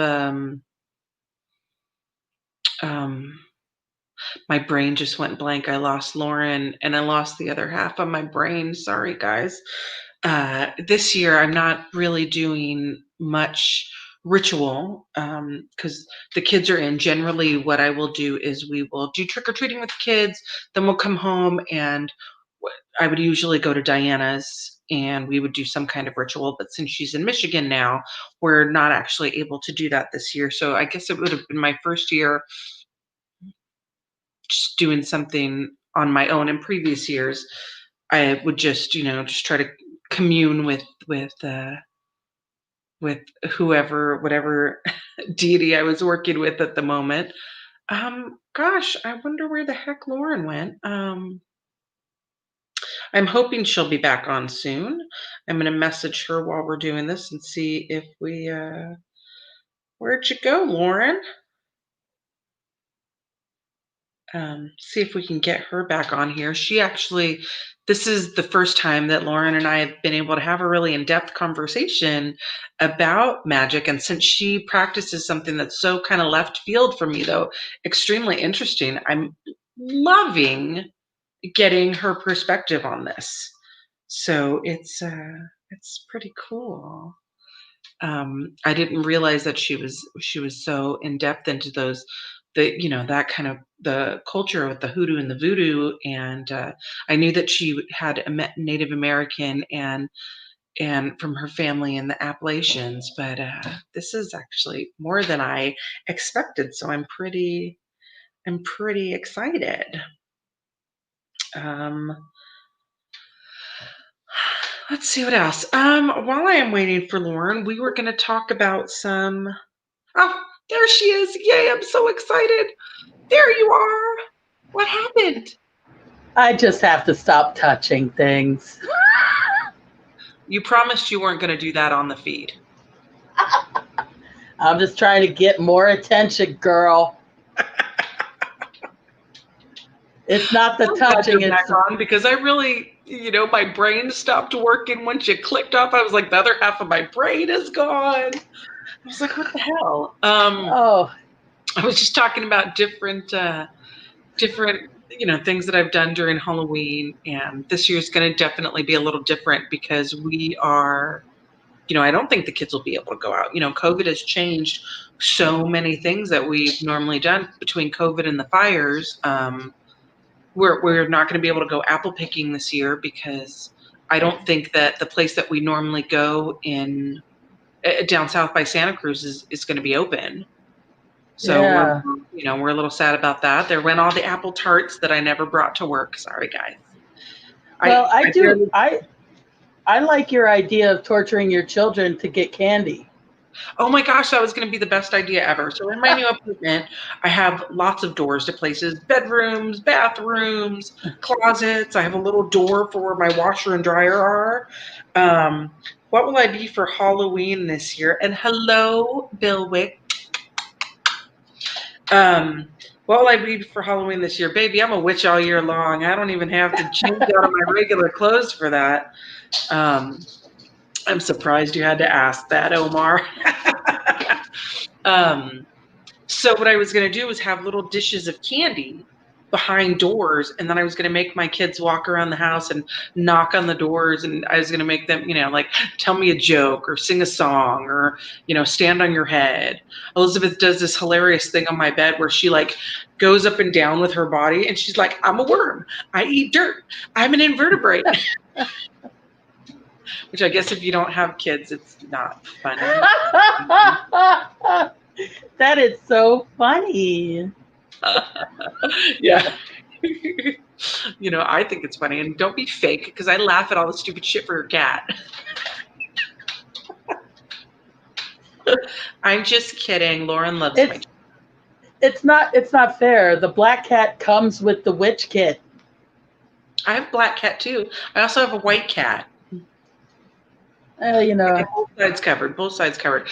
my brain just went blank. I lost Lauren and I lost the other half of my brain. Sorry, guys. This year, I'm not really doing much ritual because the kids are in. Generally, what I will do is we will do trick-or-treating with the kids. Then we'll come home and I would usually go to Diana's and we would do some kind of ritual. But since she's in Michigan now, we're not actually able to do that this year. So I guess it would have been my first year just doing something on my own. In previous years, I would just try to commune with whoever, whatever deity I was working with at the moment. Gosh, I wonder where the heck Lauren went. I'm hoping she'll be back on soon. I'm going to message her while we're doing this and see if we, where'd you go, Lauren? See if we can get her back on here. This is the first time that Lauren and I have been able to have a really in-depth conversation about magic. And since she practices something that's so kind of left field for me, though, extremely interesting, I'm loving getting her perspective on this. So it's pretty cool. I didn't realize that she was so in depth into that kind of the culture with the hoodoo and the voodoo, and I knew that she had a Native American and from her family in the Appalachians, but this is actually more than I expected. So I'm pretty excited. Um, let's see what else. While I am waiting for Lauren, we were going to talk about some. Oh, there she is! Yay! I'm so excited. There you are. What happened? I just have to stop touching things. You promised you weren't going to do that on the feed. I'm just trying to get more attention, girl. It's not the touching. It's on because I really, my brain stopped working once you clicked off. I was like, the other half of my brain is gone. I was like, what the hell? I was just talking about different, things that I've done during Halloween, and this year's going to definitely be a little different because we are. I don't think the kids will be able to go out. COVID has changed so many things that we've normally done between COVID and the fires. We're not going to be able to go apple picking this year because I don't think that the place that we normally go in down south by Santa Cruz is going to be open. So yeah. we're a little sad about that. There went all the apple tarts that I never brought to work. Sorry, guys. Well, I like your idea of torturing your children to get candy. Oh my gosh, that was going to be the best idea ever. So in my new apartment, I have lots of doors to places, bedrooms, bathrooms, closets. I have a little door for where my washer and dryer are. What will I be for Halloween this year? And hello, Bill Wick. What will I be for Halloween this year? Baby, I'm a witch all year long. I don't even have to change out of my regular clothes for that. I'm surprised you had to ask that, Omar. So what I was going to do was have little dishes of candy behind doors, and then I was going to make my kids walk around the house and knock on the doors, and I was going to make them, like tell me a joke or sing a song or, stand on your head. Elizabeth does this hilarious thing on my bed where she like goes up and down with her body, and she's like, I'm a worm. I eat dirt. I'm an invertebrate. Which I guess if you don't have kids, it's not funny. That is so funny. Yeah. I think it's funny. And don't be fake because I laugh at all the stupid shit for your cat. I'm just kidding. Lauren loves my cat. It's not fair. The black cat comes with the witch kit. I have a black cat too. I also have a white cat. Both sides covered.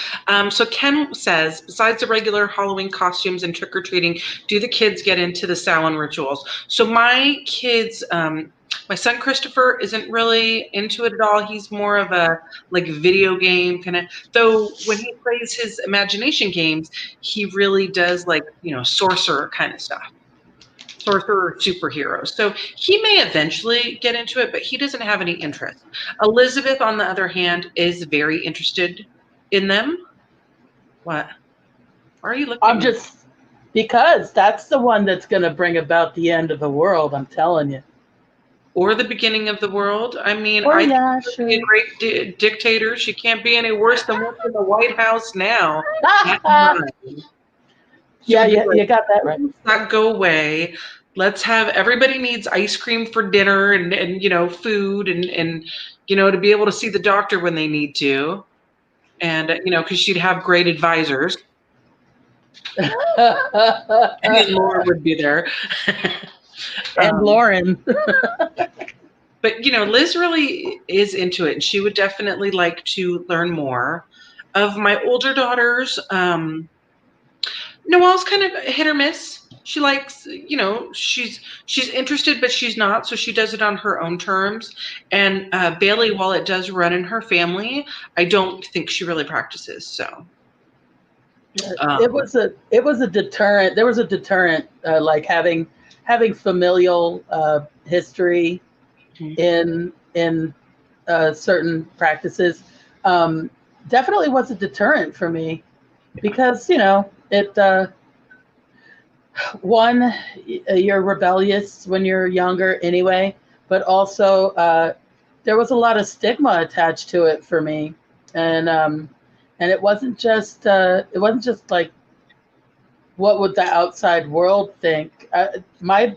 So Ken says, besides the regular Halloween costumes and trick-or-treating, do the kids get into the Samhain rituals? So my kids, my son Christopher isn't really into it at all. He's more of a like video game kind of, though when he plays his imagination games, he really does like, sorcerer kind of stuff. Sorcerer superheroes. So he may eventually get into it, but he doesn't have any interest. Elizabeth, on the other hand, is very interested in them. What? Why are you looking? Because that's the one that's going to bring about the end of the world, I'm telling you. Or the beginning of the world. I mean, I think she'd be a great dictator. She can't be any worse than what's in the White House now. Yeah, you got that right. Let's not go away. Let's have, everybody needs ice cream for dinner and food and to be able to see the doctor when they need to. And, because she'd have great advisors. And then Laura would be there. And Lauren. But, Liz really is into it, and she would definitely like to learn more. Of my older daughters, Noelle's kind of hit or miss. She likes, she's interested, but she's not. So she does it on her own terms. And Bailey, while it does run in her family, I don't think she really practices. So it was a deterrent. There was a deterrent, like having having familial history Mhm. in certain practices definitely was a deterrent for me because it one, you're rebellious when you're younger anyway, but also there was a lot of stigma attached to it for me, and it wasn't just like what would the outside world think. My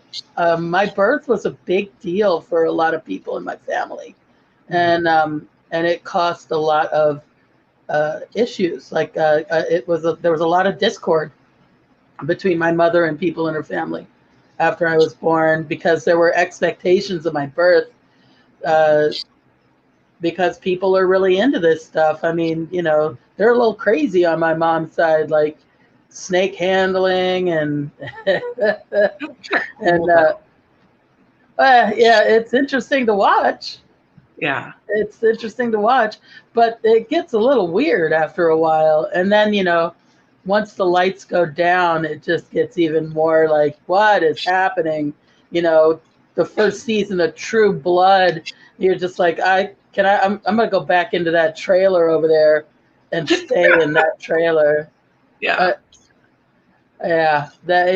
birth was a big deal for a lot of people in my family, and it caused a lot of issues. Like there was a lot of discord between my mother and people in her family after I was born because there were expectations of my birth. Uh, because people are really into this stuff. I mean, they're a little crazy on my mom's side, like snake handling and Kind of and cool though. yeah, it's interesting to watch. Yeah. It's interesting to watch, but it gets a little weird after a while. And then, once the lights go down, it just gets even more like, what is happening? You know, the first season of True Blood, you're just like, I'm going to go back into that trailer over there and stay in that trailer. Yeah. Uh,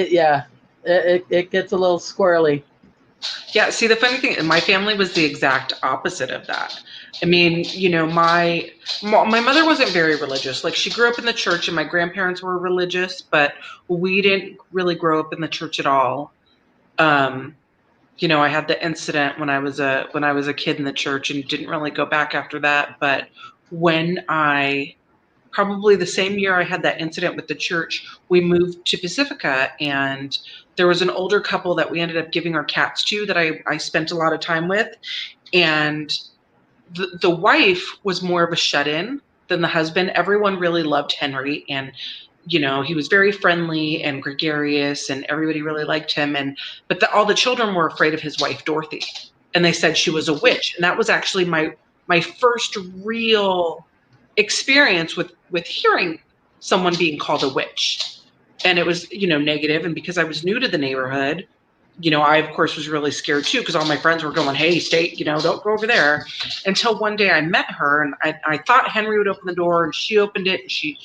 yeah, it gets a little squirrely. Yeah, see, the funny thing, my family was the exact opposite of that. I mean, my mother wasn't very religious. Like she grew up in the church, and my grandparents were religious, but we didn't really grow up in the church at all. Um, I had the incident when I was a kid in the church, and didn't really go back after that. But when I probably the same year I had that incident with the church, we moved to Pacifica, and there was an older couple that we ended up giving our cats to that I spent a lot of time with. And the wife was more of a shut-in than the husband. Everyone really loved Henry, and he was very friendly and gregarious, and everybody really liked him. But all the children were afraid of his wife Dorothy, and they said she was a witch. And that was actually my first real experience with hearing someone being called a witch. And it was negative. And because I was new to the neighborhood, I of course was really scared too, because all my friends were going, hey, stay, don't go over there. Until one day I met her, and I thought Henry would open the door, and she opened it, and she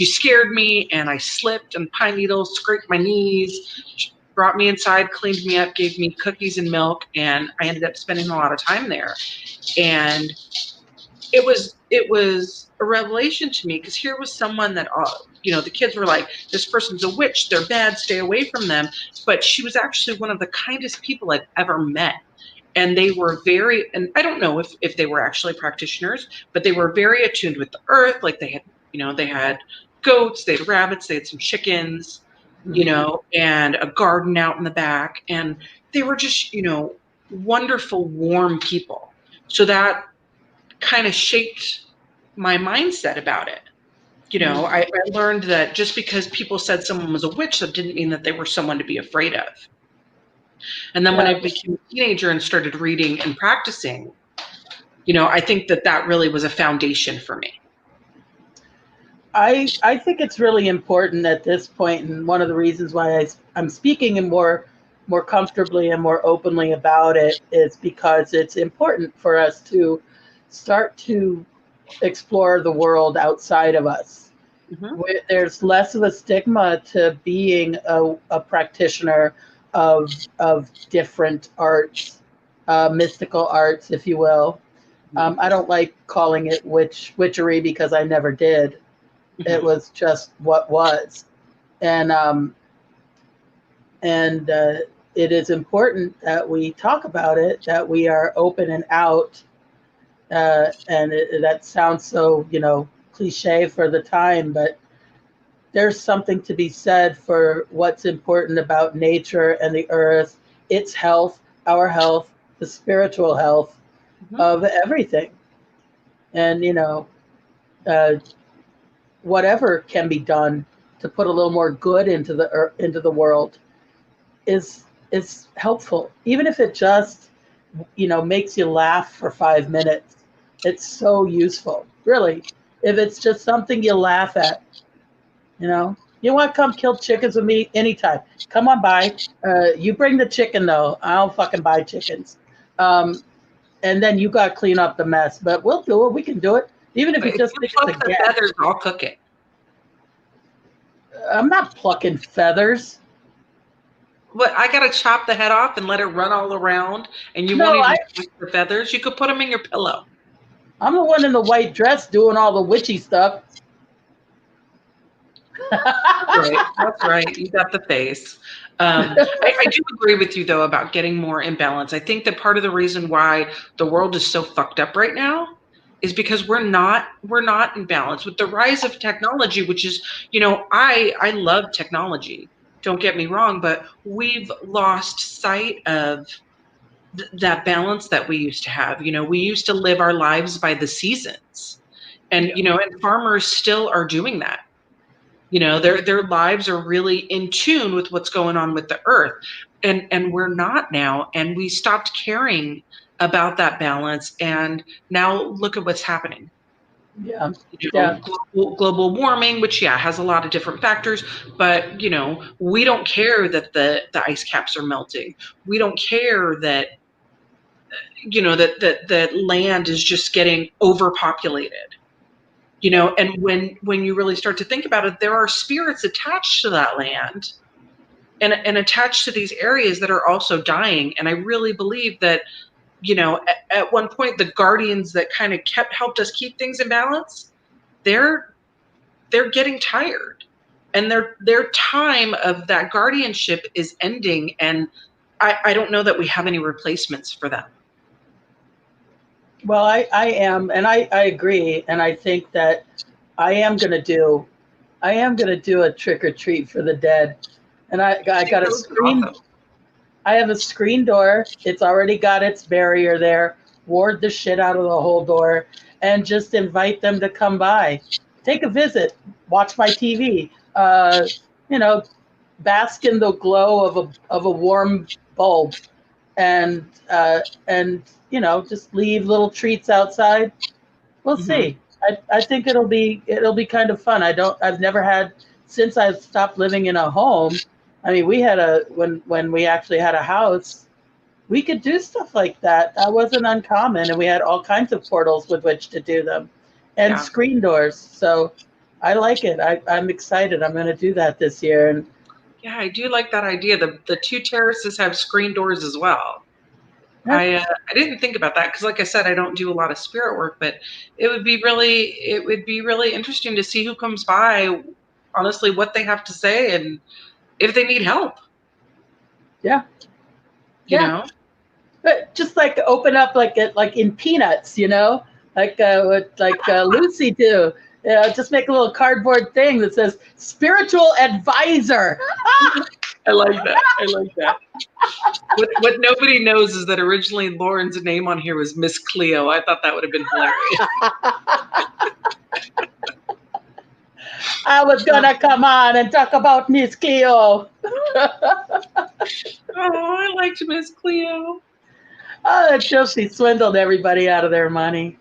scared me, and I slipped, and pine needles scraped my knees. She brought me inside, cleaned me up, gave me cookies and milk, and I ended up spending a lot of time there. And it was a revelation to me, because here was someone that the kids were like, this person's a witch, they're bad, stay away from them. But she was actually one of the kindest people I've ever met. And they were very, and I don't know if they were actually practitioners, but they were very attuned with the earth. Like they had goats, they had rabbits, they had some chickens, Mhm. and a garden out in the back. And they were just wonderful, warm people. So that kind of shaped my mindset about it. I learned that just because people said someone was a witch, that didn't mean that they were someone to be afraid of. And then when Yeah. I became a teenager and started reading and practicing, I think that really was a foundation for me. I think it's really important at this point, and one of the reasons why I'm speaking and more comfortably and more openly about it is because it's important for us to start to explore the world outside of us. Hmm. There's less of a stigma to being a practitioner of different arts, mystical arts, if you will. I don't like calling it witchery because I never did. It Hmm. was just what was, and and it is important that we talk about it, that we are open and out. That sounds so cliche for the time, but there's something to be said for what's important about nature and the earth, its health, our health, the spiritual health Hmm. of everything, and uh, whatever can be done to put a little more good into the world is helpful, even if it just makes you laugh for 5 minutes. It's so useful, really. If it's just something you laugh at, you know. You want to come kill chickens with me anytime? Come on by. You bring the chicken though. I don't fucking buy chickens. And then you got to clean up the mess. But we'll do it. We can do it. Even if But you if just you think it's a pluck the gag. feathers, I'll cook it. I'm not plucking feathers. But I gotta chop the head off and let it run all around, and you No, won't even pluck the feathers. You could put them in your pillow. I'm the one in the white dress doing all the witchy stuff. Right, that's right. You got the face. I do agree with you though about getting more in balance. I think that part of the reason why the world is so fucked up right now is because we're not in balance with the rise of technology, which is, I love technology. Don't get me wrong, but we've lost sight of that balance that we used to have. We used to live our lives by the seasons, and and farmers still are doing that. Their lives are really in tune with what's going on with the earth, and we're not now, and we stopped caring about that balance, and now look at what's happening. Yeah. Global warming, which has a lot of different factors, but we don't care that the ice caps are melting. We don't care that that land is just getting overpopulated. And when you really start to think about it, there are spirits attached to that land and attached to these areas that are also dying. And I really believe that, at one point, the guardians that kind of helped us keep things in balance, they're getting tired, and their time of that guardianship is ending. And I don't know that we have any replacements for them. Well, I am, and I agree, and I think that I am gonna do a trick or treat for the dead, and I got a screen. Awesome. I have a screen door. It's already got its barrier there. Ward the shit out of the whole door, and just invite them to come by, take a visit, watch my TV. Bask in the glow of a warm bulb, and just leave little treats outside. We'll see. I think it'll be kind of fun. I've never had, since I've stopped living in a home. I mean, we had when we actually had a house, we could do stuff like that. That wasn't uncommon, and we had all kinds of portals with which to do them, and screen doors. So I like it. I'm excited. I'm going to do that this year. And yeah, I do like that idea. The two terraces have screen doors as well. I didn't think about that because, like I said, I don't do a lot of spirit work, but it would be really interesting to see who comes by, honestly, what they have to say, and if they need help. Yeah. You know? But just like open up like in Peanuts, like what Lucy do. Just make a little cardboard thing that says spiritual advisor. I like that. What nobody knows is that originally Lauren's name on here was Miss Cleo. I thought that would have been hilarious. I was gonna come on and talk about Miss Cleo. I liked Miss Cleo. Until she swindled everybody out of their money.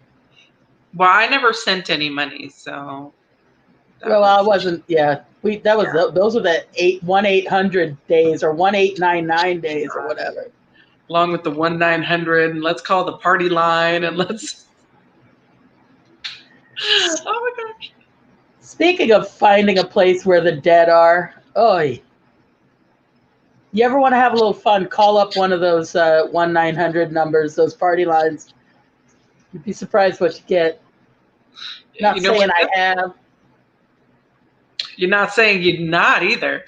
Well, I never sent any money, so. I wasn't. Yeah, those were the 1-800 days or 1899 days or whatever. Along with the 1-900, and let's call the party line, and let's. Oh my gosh! Speaking of finding a place where the dead are, you ever want to have a little fun? Call up one of those 1-900 numbers, those party lines. You'd be surprised what you get. Not saying I have. You're not saying you're not either.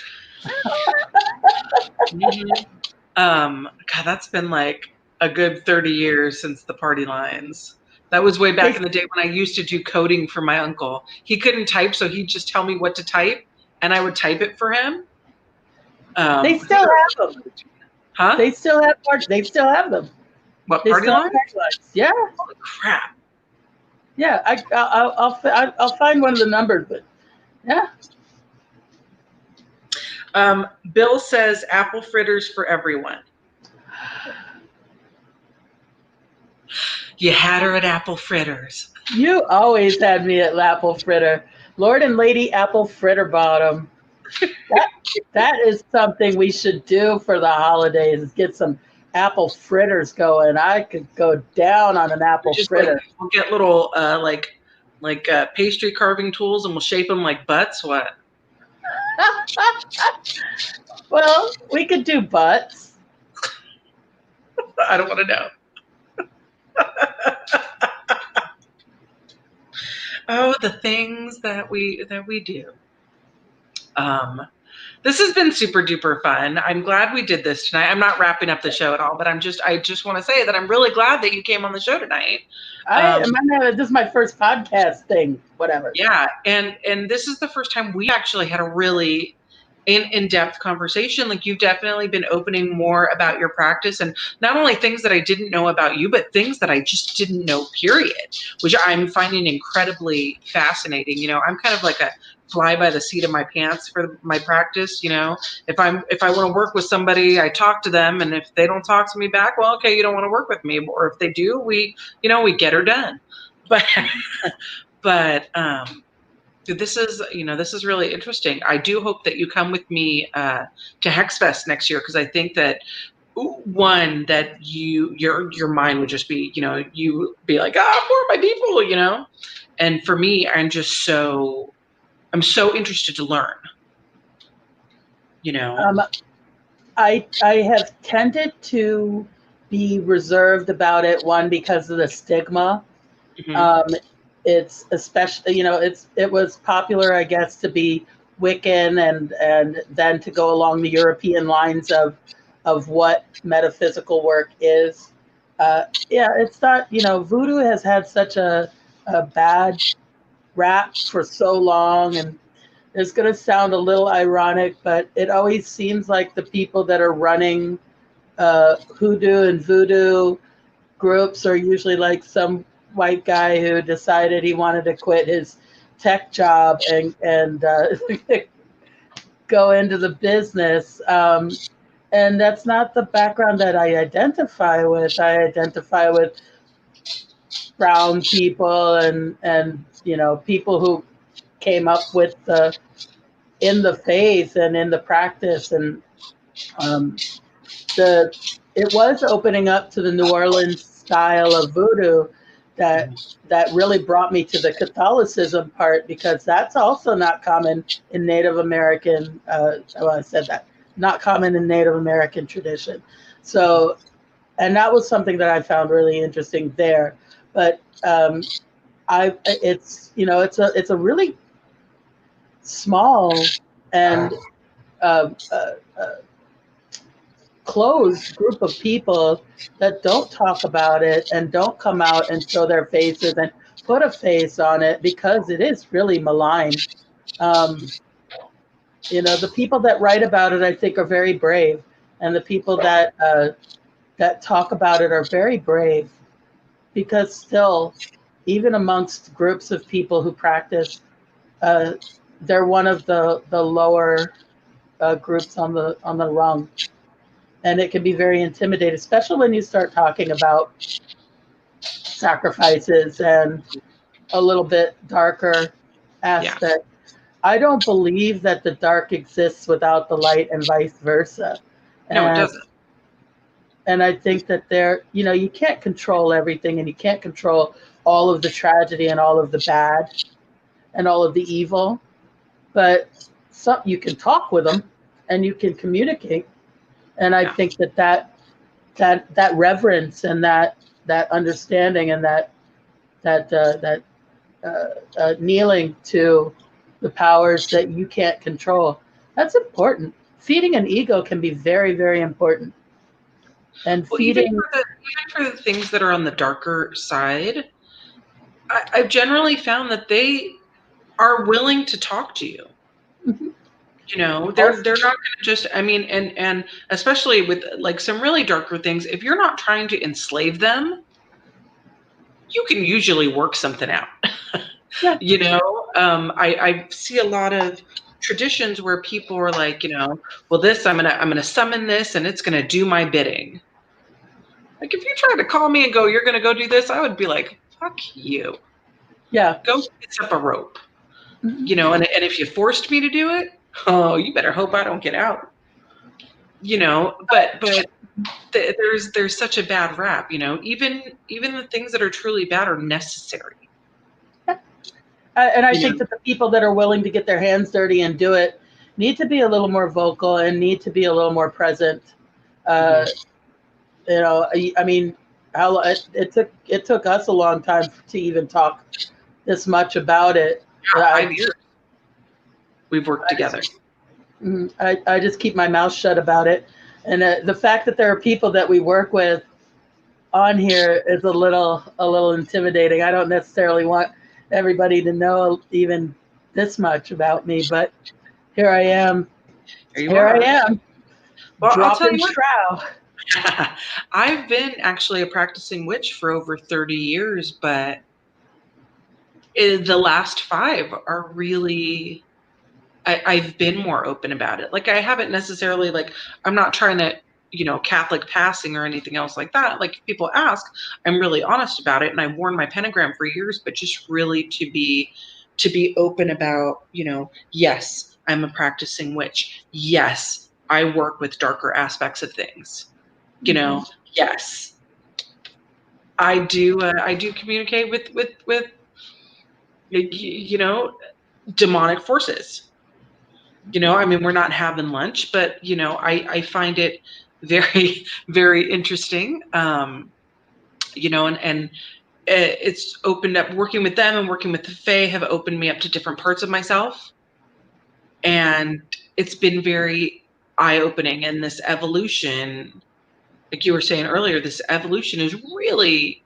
God, that's been like a good 30 years since the party lines. That was way back in the day when I used to do coding for my uncle. He couldn't type, so he'd just tell me what to type, and I would type it for him. They still have them. Huh? They still have them. What, party lines? Yeah. Holy crap. Yeah, I'll find one of the numbers, but yeah. Bill says apple fritters for everyone. You had her at apple fritters. You always had me at apple fritter. Lord and Lady Apple Fritter Bottom. That is something we should do for the holidays, is get some apple fritters going. I could go down on an apple Just like fritter. we'll get little pastry carving tools and we'll shape them like butts. What? Well, we could do butts. I don't want to know. Oh, the things that we do. This has been super duper fun. I'm glad we did this tonight. I'm not wrapping up the show at all, but I just want to say that I'm really glad that you came on the show tonight. This is my first podcast thing, whatever. Yeah, and this is the first time we actually had a really in-depth conversation. Like, you've definitely been opening more about your practice, and not only things that I didn't know about you, but things that I just didn't know, period, which I'm finding incredibly fascinating. You know, I'm kind of like a fly by the seat of my pants for my practice. You know, if I want to work with somebody, I talk to them, and if they don't talk to me back, well, okay, you don't want to work with me. Or if they do, we get her done. But this is really interesting. I do hope that you come with me to HexFest next year, because I think that one, that your mind would just be, you be like, more of my people, and for me, I'm so interested to learn. I have tended to be reserved about it. One, because of the stigma. Mm-hmm. It's especially, it was popular, I guess, to be Wiccan and then to go along the European lines of what metaphysical work is. It's not, voodoo has had such a bad rap for so long, and it's going to sound a little ironic, but it always seems like the people that are running hoodoo and voodoo groups are usually like some white guy who decided he wanted to quit his tech job and go into the business. And that's not the background that I identify with. I identify with brown people and people who came up with in the faith and in the practice. And it was opening up to the New Orleans style of voodoo that really brought me to the Catholicism part, because that's also not common in Native American. I said that, not common in Native American tradition. So, and that was something that I found really interesting there. But it's a really small and closed group of people that don't talk about it and don't come out and show their faces and put a face on it, because it is really malign. The people that write about it, I think, are very brave, and the people that talk about it are very brave, because still, even amongst groups of people who practice, they're one of the lower groups on the rung. And it can be very intimidating, especially when you start talking about sacrifices and a little bit darker aspect. Yeah. I don't believe that the dark exists without the light, and vice versa. No, it doesn't. And I think that you can't control everything, and you can't control all of the tragedy and all of the bad and all of the evil. But you can talk with them and you can communicate. And I think that reverence and that understanding and that kneeling to the powers that you can't control, that's important. Feeding an ego can be very, very important. And feeding even for the things that are on the darker side, I've generally found that they are willing to talk to you. Mm-hmm. They're not going to just, and especially with like some really darker things, if you're not trying to enslave them, you can usually work something out. Yeah. I see a lot of traditions where people are like, well, this, I'm going to summon this and it's going to do my bidding. Like, if you try to call me and go, you're going to go do this, I would be like, fuck you. Yeah. Go fix up a rope. Mm-hmm. And if you forced me to do it, Oh, you better hope I don't get out. But there's such a bad rap. Even the things that are truly bad are necessary. And I You think know, that the people that are willing to get their hands dirty and do it need to be a little more vocal and need to be a little more present. Uh, I mean, how it took us a long time to even talk this much about it. yeah, I 5 years we've worked I just, together. I just keep my mouth shut about it. And the fact that there are people that we work with on here is a little intimidating. I don't necessarily want everybody to know even this much about me, but here I am. There you Here I are. am, Well, I'll tell dropping you what. trow. I've been actually a practicing witch for over 30 years, but the last 5 are really I've been more open about it. Like I haven't necessarily I'm not trying to, Catholic passing or anything else like that. Like if people ask, I'm really honest about it, and I've worn my pentagram for years, but just really to be open about, yes, I'm a practicing witch. Yes, I work with darker aspects of things. Yes, I do. I do communicate with demonic forces. I mean, we're not having lunch, but I find it very, very interesting. And it's opened up, working with them and working with the Fae have opened me up to different parts of myself. And it's been very eye-opening. And this evolution, like you were saying earlier, this evolution is really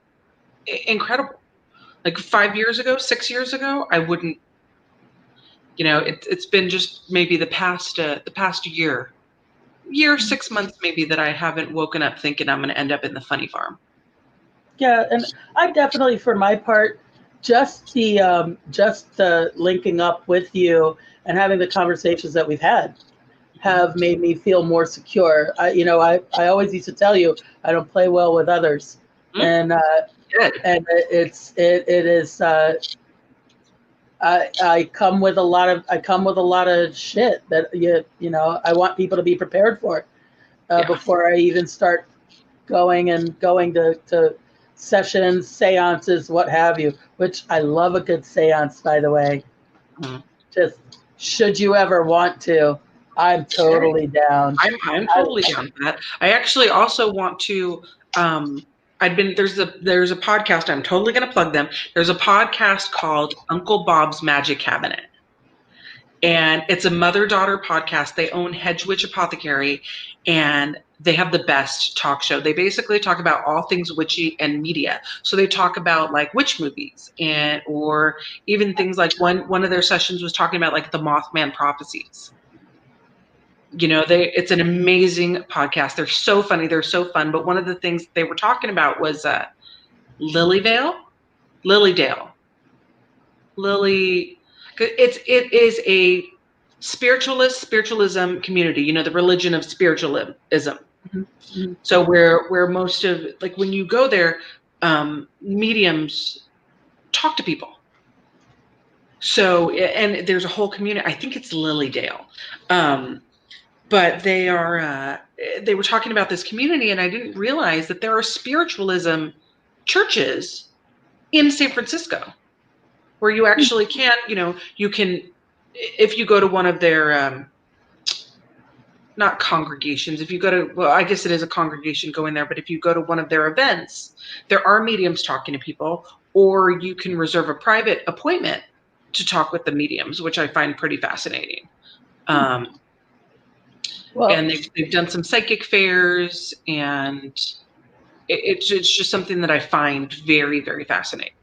incredible. Like 5 years ago, 6 years ago, I wouldn't, it's been just maybe the past year, 6 months maybe, that I haven't woken up thinking I'm going to end up in the funny farm. Yeah, and I definitely, for my part, just the linking up with you and having the conversations that we've had have made me feel more secure. I always used to tell you I don't play well with others, and Good. it is. I come with a lot of shit that I want people to be prepared for before I even start going to sessions, seances, what have you, which I love a good seance, by the way. Mm-hmm. Just should you ever want to, I'm totally down. I'm totally down for that. I actually also want to there's a podcast, I'm totally going to plug them. There's a podcast called Uncle Bob's Magic Cabinet. And it's a mother-daughter podcast. They own Hedge Witch Apothecary, and they have the best talk show. They basically talk about all things witchy and media. So they talk about like witch movies, or even things like one of their sessions was talking about like the Mothman prophecies. It's an amazing podcast. They're so funny. They're so fun. But one of the things they were talking about was Lilydale. It is a spiritualism community. The religion of spiritualism. Mm-hmm. So where most of, like, when you go there, mediums talk to people. So, and there's a whole community. I think it's Lilydale. But they were talking about this community, and I didn't realize that there are spiritualism churches in San Francisco where you actually can, you can, if you go to one of their, not congregations, if you go to, well, I guess it is a congregation going there, but if you go to one of their events, there are mediums talking to people, or you can reserve a private appointment to talk with the mediums, which I find pretty fascinating. Well, and they've done some psychic fairs, and it's just something that I find very, very fascinating.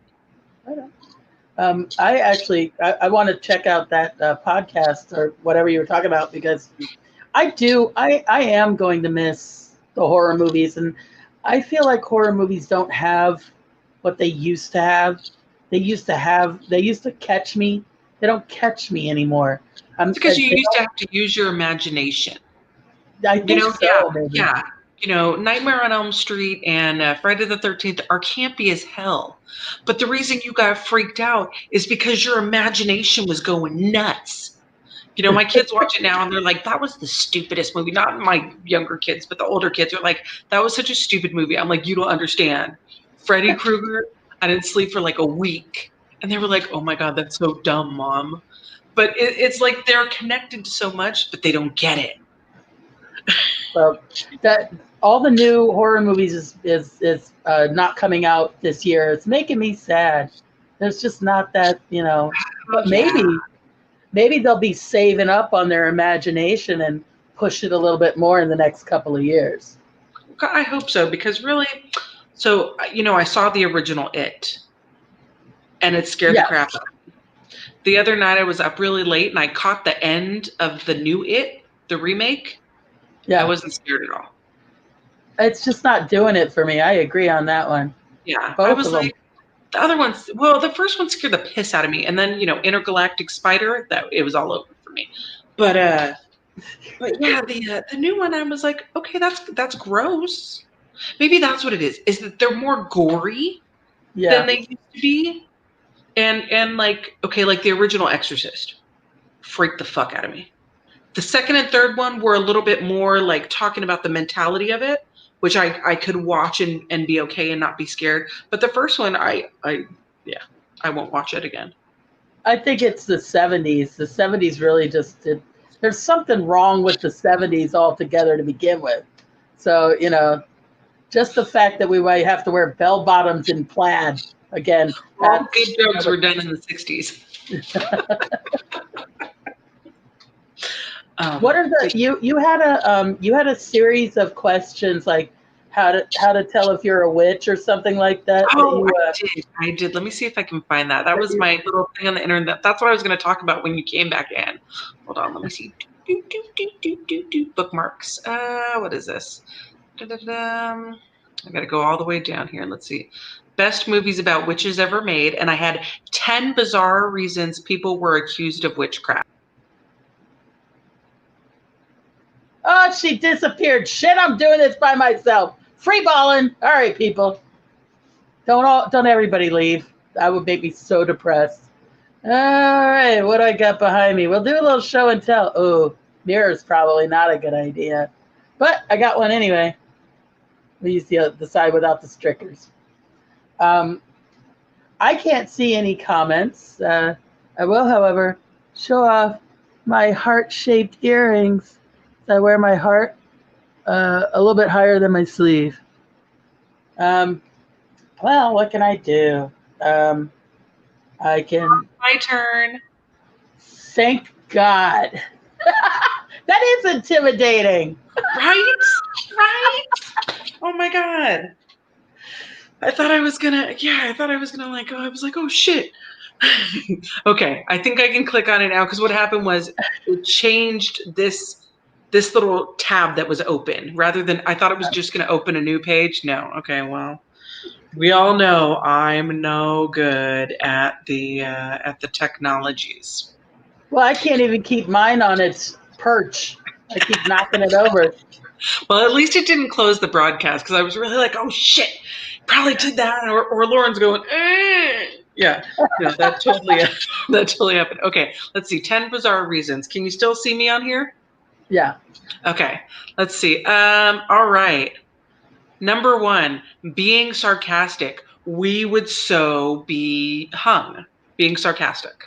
I want to check out that podcast or whatever you were talking about, because I am going to miss the horror movies, and I feel like horror movies don't have what they used to have. They used to catch me. They don't catch me anymore. It's because you used to have to use your imagination. I think so. Yeah. Nightmare on Elm Street and Friday the 13th are campy as hell. But the reason you got freaked out is because your imagination was going nuts. You know, my kids watch it now and they're like, that was the stupidest movie. Not my younger kids, but the older kids are like, that was such a stupid movie. I'm like, you don't understand. Freddy Krueger, I didn't sleep for like a week. And they were like, oh my God, that's so dumb, Mom. But it's like they're connected to so much, but they don't get it. Well, that all the new horror movies is not coming out this year. It's making me sad. There's just not that, but maybe they'll be saving up on their imagination and push it a little bit more in the next couple of years. I hope so, because really, so, I saw the original It, and it scared the crap out of me. The other night I was up really late and I caught the end of the new It, the remake. Yeah. I wasn't scared at all. It's just not doing it for me. I agree on that one. Yeah. Both I was like, the other ones, well, the first one scared the piss out of me. And then, Intergalactic Spider, that it was all over for me. But yeah, the new one, I was like, okay, that's gross. Maybe that's what it is that they're more gory than they used to be. And like, okay, like the original Exorcist freaked the fuck out of me. The second and third one were a little bit more like talking about the mentality of it, which I could watch and be okay and not be scared. But the first one, I won't watch it again. I think it's the 70s. The 70s really just did. There's something wrong with the 70s altogether to begin with. So, just the fact that we might have to wear bell bottoms and plaid again. All good jokes were done in the 60s. What are the you had a series of questions like how to tell if you're a witch or something like that? Oh, I did. Let me see if I can find that. That was my little thing on the internet. That's what I was going to talk about when you came back in. Hold on, let me see. Bookmarks. What is this? I got to go all the way down here. Let's see. Best movies about witches ever made, and I had 10 bizarre reasons people were accused of witchcraft. Oh, she disappeared. Shit, I'm doing this by myself. Free balling. All right, people. Don't everybody leave. That would make me so depressed. All right, what do I got behind me? We'll do a little show and tell. Oh, mirror's probably not a good idea. But I got one anyway. We use the side without the stickers. I can't see any comments. I will, however, show off my heart-shaped earrings. I wear my heart a little bit higher than my sleeve. Well, what can I do? I can... My turn. Thank God. That is intimidating. Right? Oh my God. I thought I was gonna like, I was like, oh shit. Okay, I think I can click on it now, because what happened was it changed this little tab that was open rather than, I thought it was just going to open a new page. No. Okay. Well, we all know I'm no good at the technologies. Well, I can't even keep mine on its perch. I keep knocking it over. Well, at least it didn't close the broadcast, because I was really like, oh shit, probably did that. Or Lauren's going, yeah, that totally happened. Okay. Let's see. 10 bizarre reasons. Can you still see me on here? Yeah. Okay, let's see. All right. Number 1, being sarcastic. We would so be hung being sarcastic.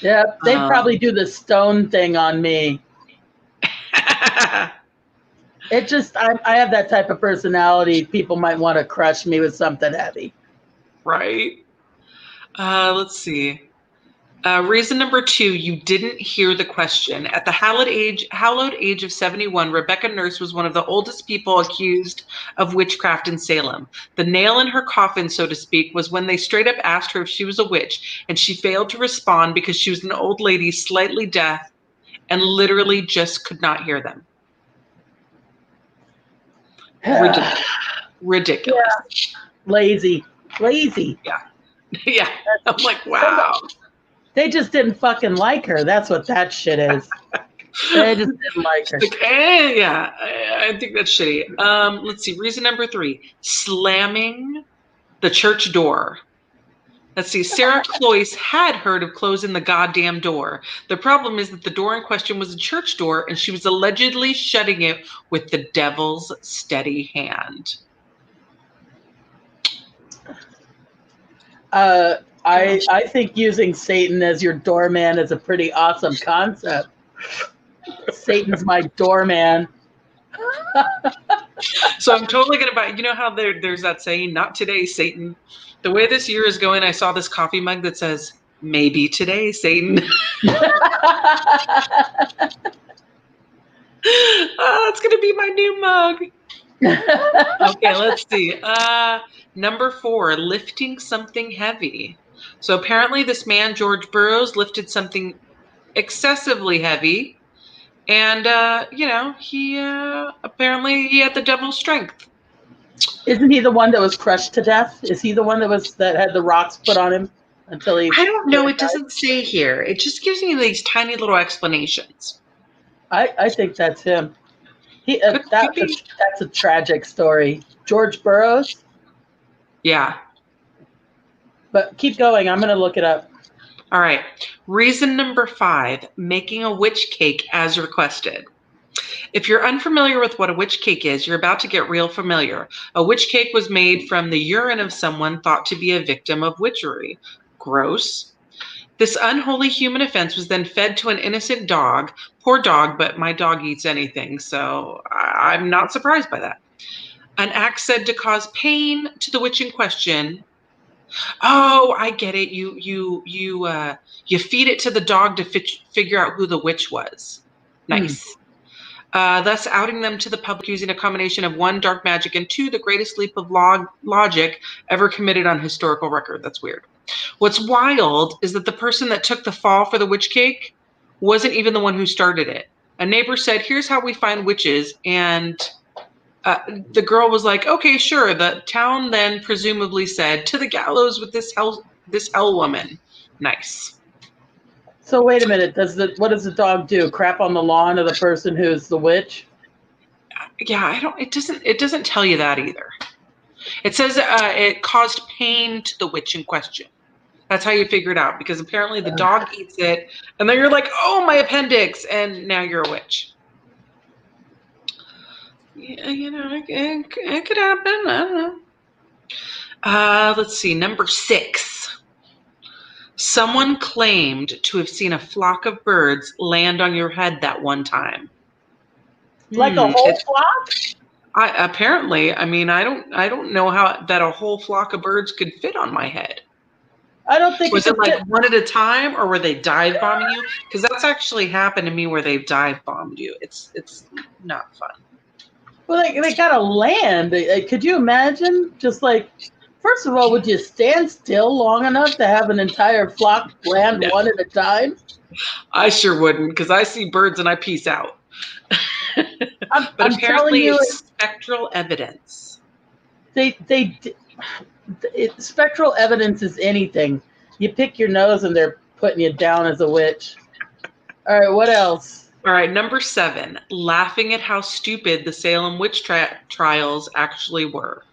Yeah, they probably do the stone thing on me. It just, I have that type of personality. People might want to crush me with something heavy. Right. Let's see. Reason number 2, you didn't hear the question. At the hallowed age of 71, Rebecca Nurse was one of the oldest people accused of witchcraft in Salem. The nail in her coffin, so to speak, was when they straight up asked her if she was a witch, and she failed to respond because she was an old lady, slightly deaf, and literally just could not hear them. Ridiculous. Yeah. Lazy. Yeah. Yeah. I'm like, wow. They just didn't fucking like her. That's what that shit is. They just didn't like her. Like, yeah, I think that's shitty. Let's see. Reason number 3, slamming the church door. Let's see. Sarah Cloyce had heard of closing the goddamn door. The problem is that the door in question was a church door, and she was allegedly shutting it with the devil's steady hand. I think using Satan as your doorman is a pretty awesome concept. Satan's my doorman. So I'm totally going to buy, you know how there's that saying, not today, Satan. The way this year is going, I saw this coffee mug that says, maybe today, Satan. That's going to be my new mug. Okay, let's see. Number 4, lifting something heavy. So apparently this man, George Burroughs, lifted something excessively heavy. And, he apparently he had the devil's strength. Isn't he the one that was crushed to death? Is he the one that had the rocks put on him until he? I don't know. It doesn't say here. It just gives me these tiny little explanations. I think that's him. That's a tragic story. George Burroughs? Yeah. But keep going. I'm going to look it up. All right. Reason number 5, making a witch cake as requested. If you're unfamiliar with what a witch cake is, you're about to get real familiar. A witch cake was made from the urine of someone thought to be a victim of witchery. Gross. This unholy human offense was then fed to an innocent dog. Poor dog, but my dog eats anything, so I'm not surprised by that. An act said to cause pain to the witch in question. Oh, I get it. You feed it to the dog to figure out who the witch was. Nice. Thus outing them to the public using a combination of 1, dark magic, and 2, the greatest leap of logic ever committed on historical record. That's weird. What's wild is that the person that took the fall for the witch cake wasn't even the one who started it. A neighbor said, "Here's how we find witches," and the girl was like, "Okay, sure." The town then presumably said, "To the gallows with this hell woman." Nice. So wait a minute. What does the dog do? Crap on the lawn of the person who's the witch? Yeah, it doesn't tell you that either. It says it caused pain to the witch in question. That's how you figure it out, because apparently the dog eats it, and then you're like, "Oh, my appendix," and now you're a witch. Yeah, it could happen. I don't know. Let's see. Number 6. Someone claimed to have seen a flock of birds land on your head that one time. Like a whole flock? Apparently, I mean, I don't know how that a whole flock of birds could fit on my head. I don't think was it like one at a time, or were they dive bombing you? Because that's actually happened to me where they've dive bombed you. It's not fun. Well, they gotta land. Could you imagine? Just like, first of all, would you stand still long enough to have an entire flock land one at a time? I sure wouldn't, because I see birds and I peace out. But I'm apparently it's spectral evidence. Spectral evidence is anything. You pick your nose and they're putting you down as a witch. All right, what else? All right, number 7, laughing at how stupid the Salem witch trials actually were.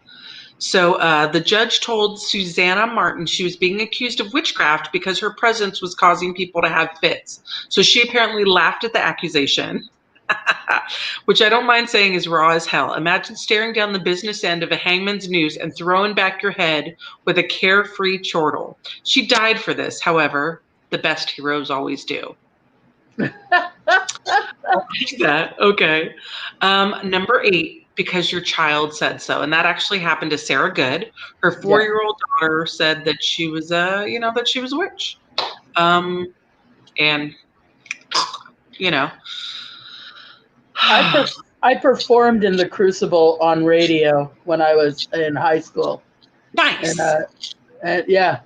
So the judge told Susanna Martin she was being accused of witchcraft because her presence was causing people to have fits. So she apparently laughed at the accusation, which I don't mind saying is raw as hell. Imagine staring down the business end of a hangman's noose and throwing back your head with a carefree chortle. She died for this, however, the best heroes always do. Okay. Number 8, because your child said so. And that actually happened to Sarah Good. Her 4-year-old daughter said that she was a witch. And I performed in the Crucible on radio when I was in high school. Nice. And that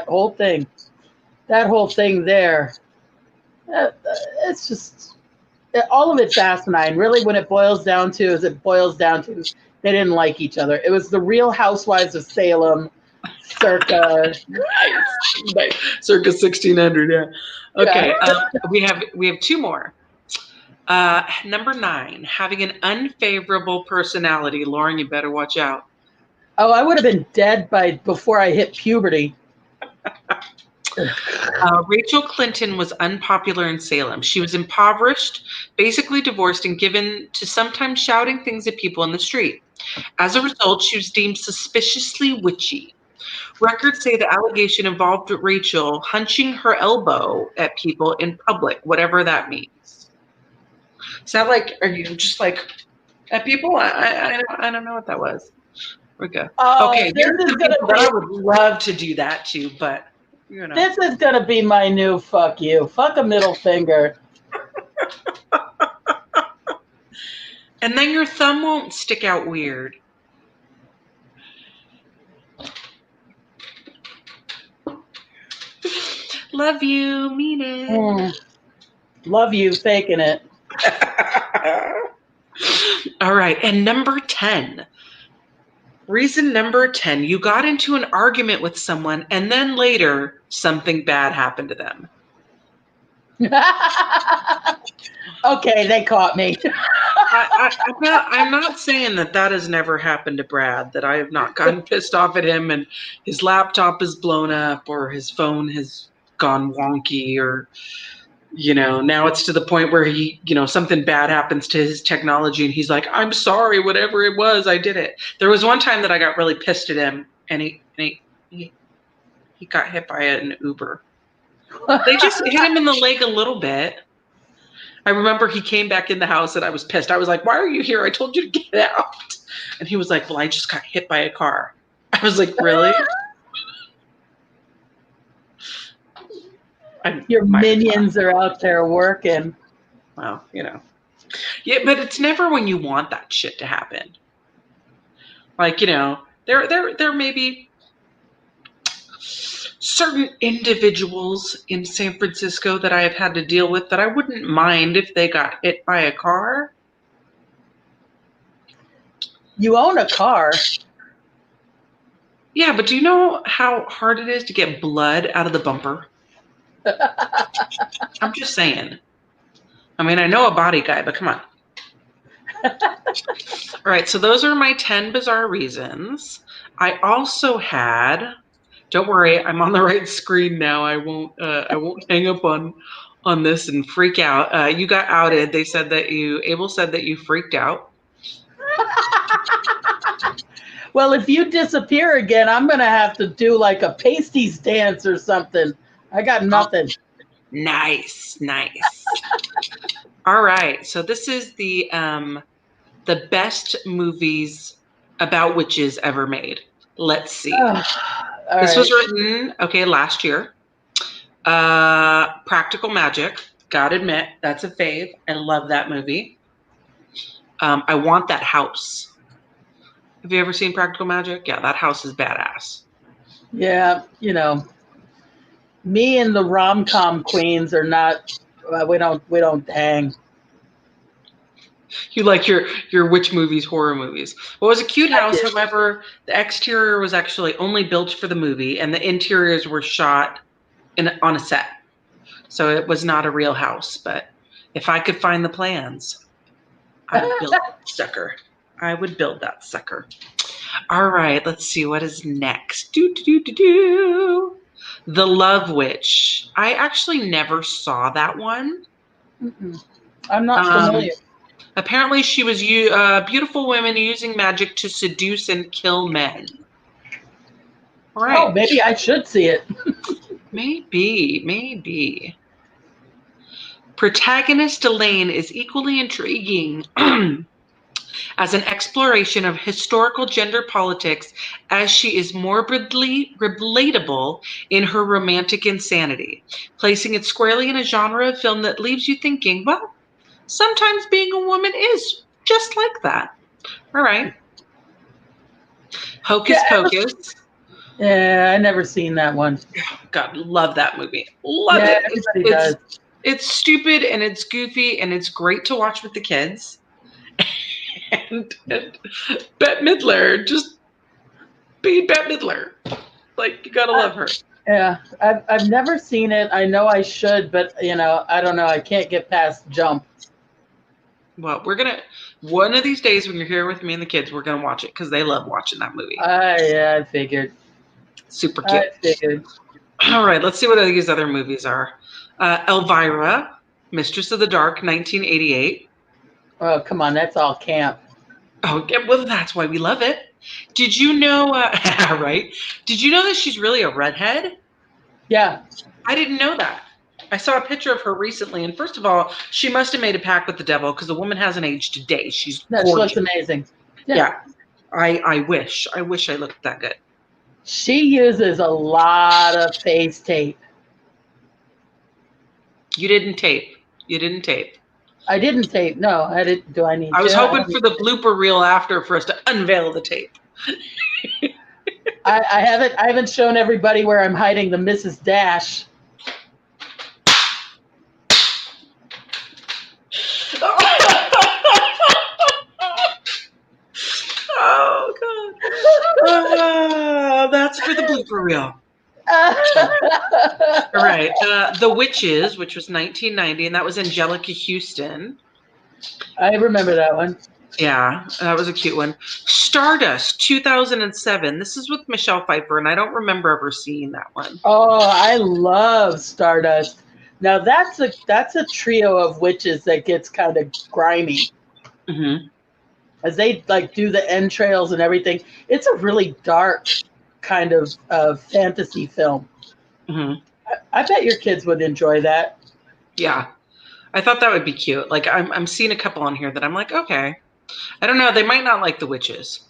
whole thing there, it's just, all of it's asinine. Really, when it boils down to they didn't like each other. It was the Real Housewives of Salem, circa 1600. Yeah. Okay. Yeah. We have 2 more. Number 9, having an unfavorable personality. Lauren, you better watch out. Oh, I would have been dead before I hit puberty. Rachel Clinton was unpopular in Salem. She was impoverished, basically divorced, and given to sometimes shouting things at people in the street. As a result, she was deemed suspiciously witchy. Records say the allegation involved Rachel hunching her elbow at people in public, whatever that means. Is that like, are you just like at people? I don't know what that was. We're good. Okay, This here's is the gonna people be that I would love to do that to, but you know. this is gonna be my new fuck you. Fuck a middle finger. And then your thumb won't stick out weird. Love you, mean it. Love you, faking it. All right, and number 10. Reason number 10, you got into an argument with someone and then later something bad happened to them. Okay, they caught me. I'm not saying that has never happened to Brad, that I have not gotten pissed off at him and his laptop is blown up or his phone has gone wonky or, now it's to the point where he, something bad happens to his technology and he's like, I'm sorry, whatever it was, I did it. There was one time that I got really pissed at him and he got hit by an Uber. They just hit him in the leg a little bit. I remember he came back in the house and I was pissed. I was like, why are you here? I told you to get out. And he was like, well, I just got hit by a car. I was like, really? Your minions are out there working. Well, Yeah, but it's never when you want that shit to happen. Like, there may be certain individuals in San Francisco that I have had to deal with that I wouldn't mind if they got hit by a car. You own a car. Yeah, but do you know how hard it is to get blood out of the bumper? I'm just saying. I mean, I know a body guy, but come on. All right, so those are my 10 bizarre reasons. I also had, don't worry, I'm on the right screen now. I won't hang up on this and freak out. You got outed. They said that Abel said that you freaked out. Well, if you disappear again, I'm going to have to do like a pasties dance or something. I got nothing. Nice. All right, so this is the best movies about witches ever made. Let's see. This was written, last year. Practical Magic. Gotta admit, that's a fave. I love that movie. I Want That House. Have you ever seen Practical Magic? Yeah, that house is badass. Yeah, me and the rom-com queens are not. We don't hang. You like your witch movies, horror movies. Well, it was a cute house. However, the exterior was actually only built for the movie, and the interiors were shot on a set. So it was not a real house. But if I could find the plans, I would build that sucker. I would build that sucker. All right, let's see what is next. The Love Witch. I actually never saw that one. I'm not familiar. Apparently, she was beautiful women using magic to seduce and kill men. All right. Oh, maybe I should see it. Maybe. Protagonist Elaine is equally intriguing as an exploration of historical gender politics as she is morbidly relatable in her romantic insanity, placing it squarely in a genre of film that leaves you thinking, well, sometimes being a woman is just like that. All right. Hocus Pocus. Yeah, I never seen that one. God, love that movie. Love it. Everybody does. It's stupid and it's goofy and it's great to watch with the kids. and Bette Midler, just be Bette Midler. Like, you gotta love her. Yeah, I've never seen it. I know I should, but I don't know. I can't get past Jump. Well, one of these days when you're here with me and the kids, we're going to watch it because they love watching that movie. Yeah, I figured. Super cute. I figured. All right, let's see what these other movies are. Elvira, Mistress of the Dark, 1988. Oh, come on, that's all camp. Oh, yeah, well, that's why we love it. Did you know, right? Did you know that she's really a redhead? Yeah. I didn't know that. I saw a picture of her recently, and first of all, she must have made a pact with the devil because the woman hasn't aged a day. She's No, she looks gorgeous. amazing. Yeah. I wish I looked that good. She uses a lot of face tape. You didn't tape. You didn't tape. I didn't tape. No, I didn't. Do I need to? I was hoping for the blooper reel after for us to unveil the tape. I haven't shown everybody where I'm hiding the Mrs. Dash. Oh God! That's for the blooper reel. All right, The Witches, which was 1990, and that was Angelica Houston. I remember that one. Yeah, that was a cute one. Stardust, 2007. This is with Michelle Pfeiffer, and I don't remember ever seeing that one. Oh, I love Stardust. Now that's a trio of witches that gets kind of grimy. Mm-hmm. As they like do the entrails and everything. It's a really dark kind of fantasy film. Mm-hmm. I bet your kids would enjoy that. Yeah, I thought that would be cute. Like I'm seeing a couple on here that I'm like, okay. I don't know. They might not like The Witches.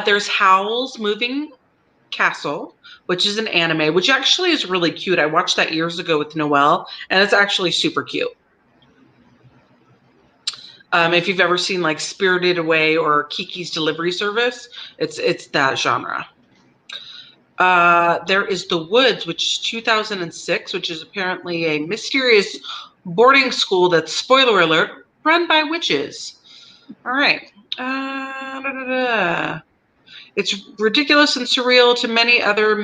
There's Howl's Moving Castle, which is an anime, which actually is really cute. I watched that years ago with Noelle, and it's actually super cute. If you've ever seen like Spirited Away or Kiki's Delivery Service, it's that genre. There is The Woods, which is 2006, which is apparently a mysterious boarding school that's, spoiler alert, run by witches. All right. It's ridiculous and surreal to many other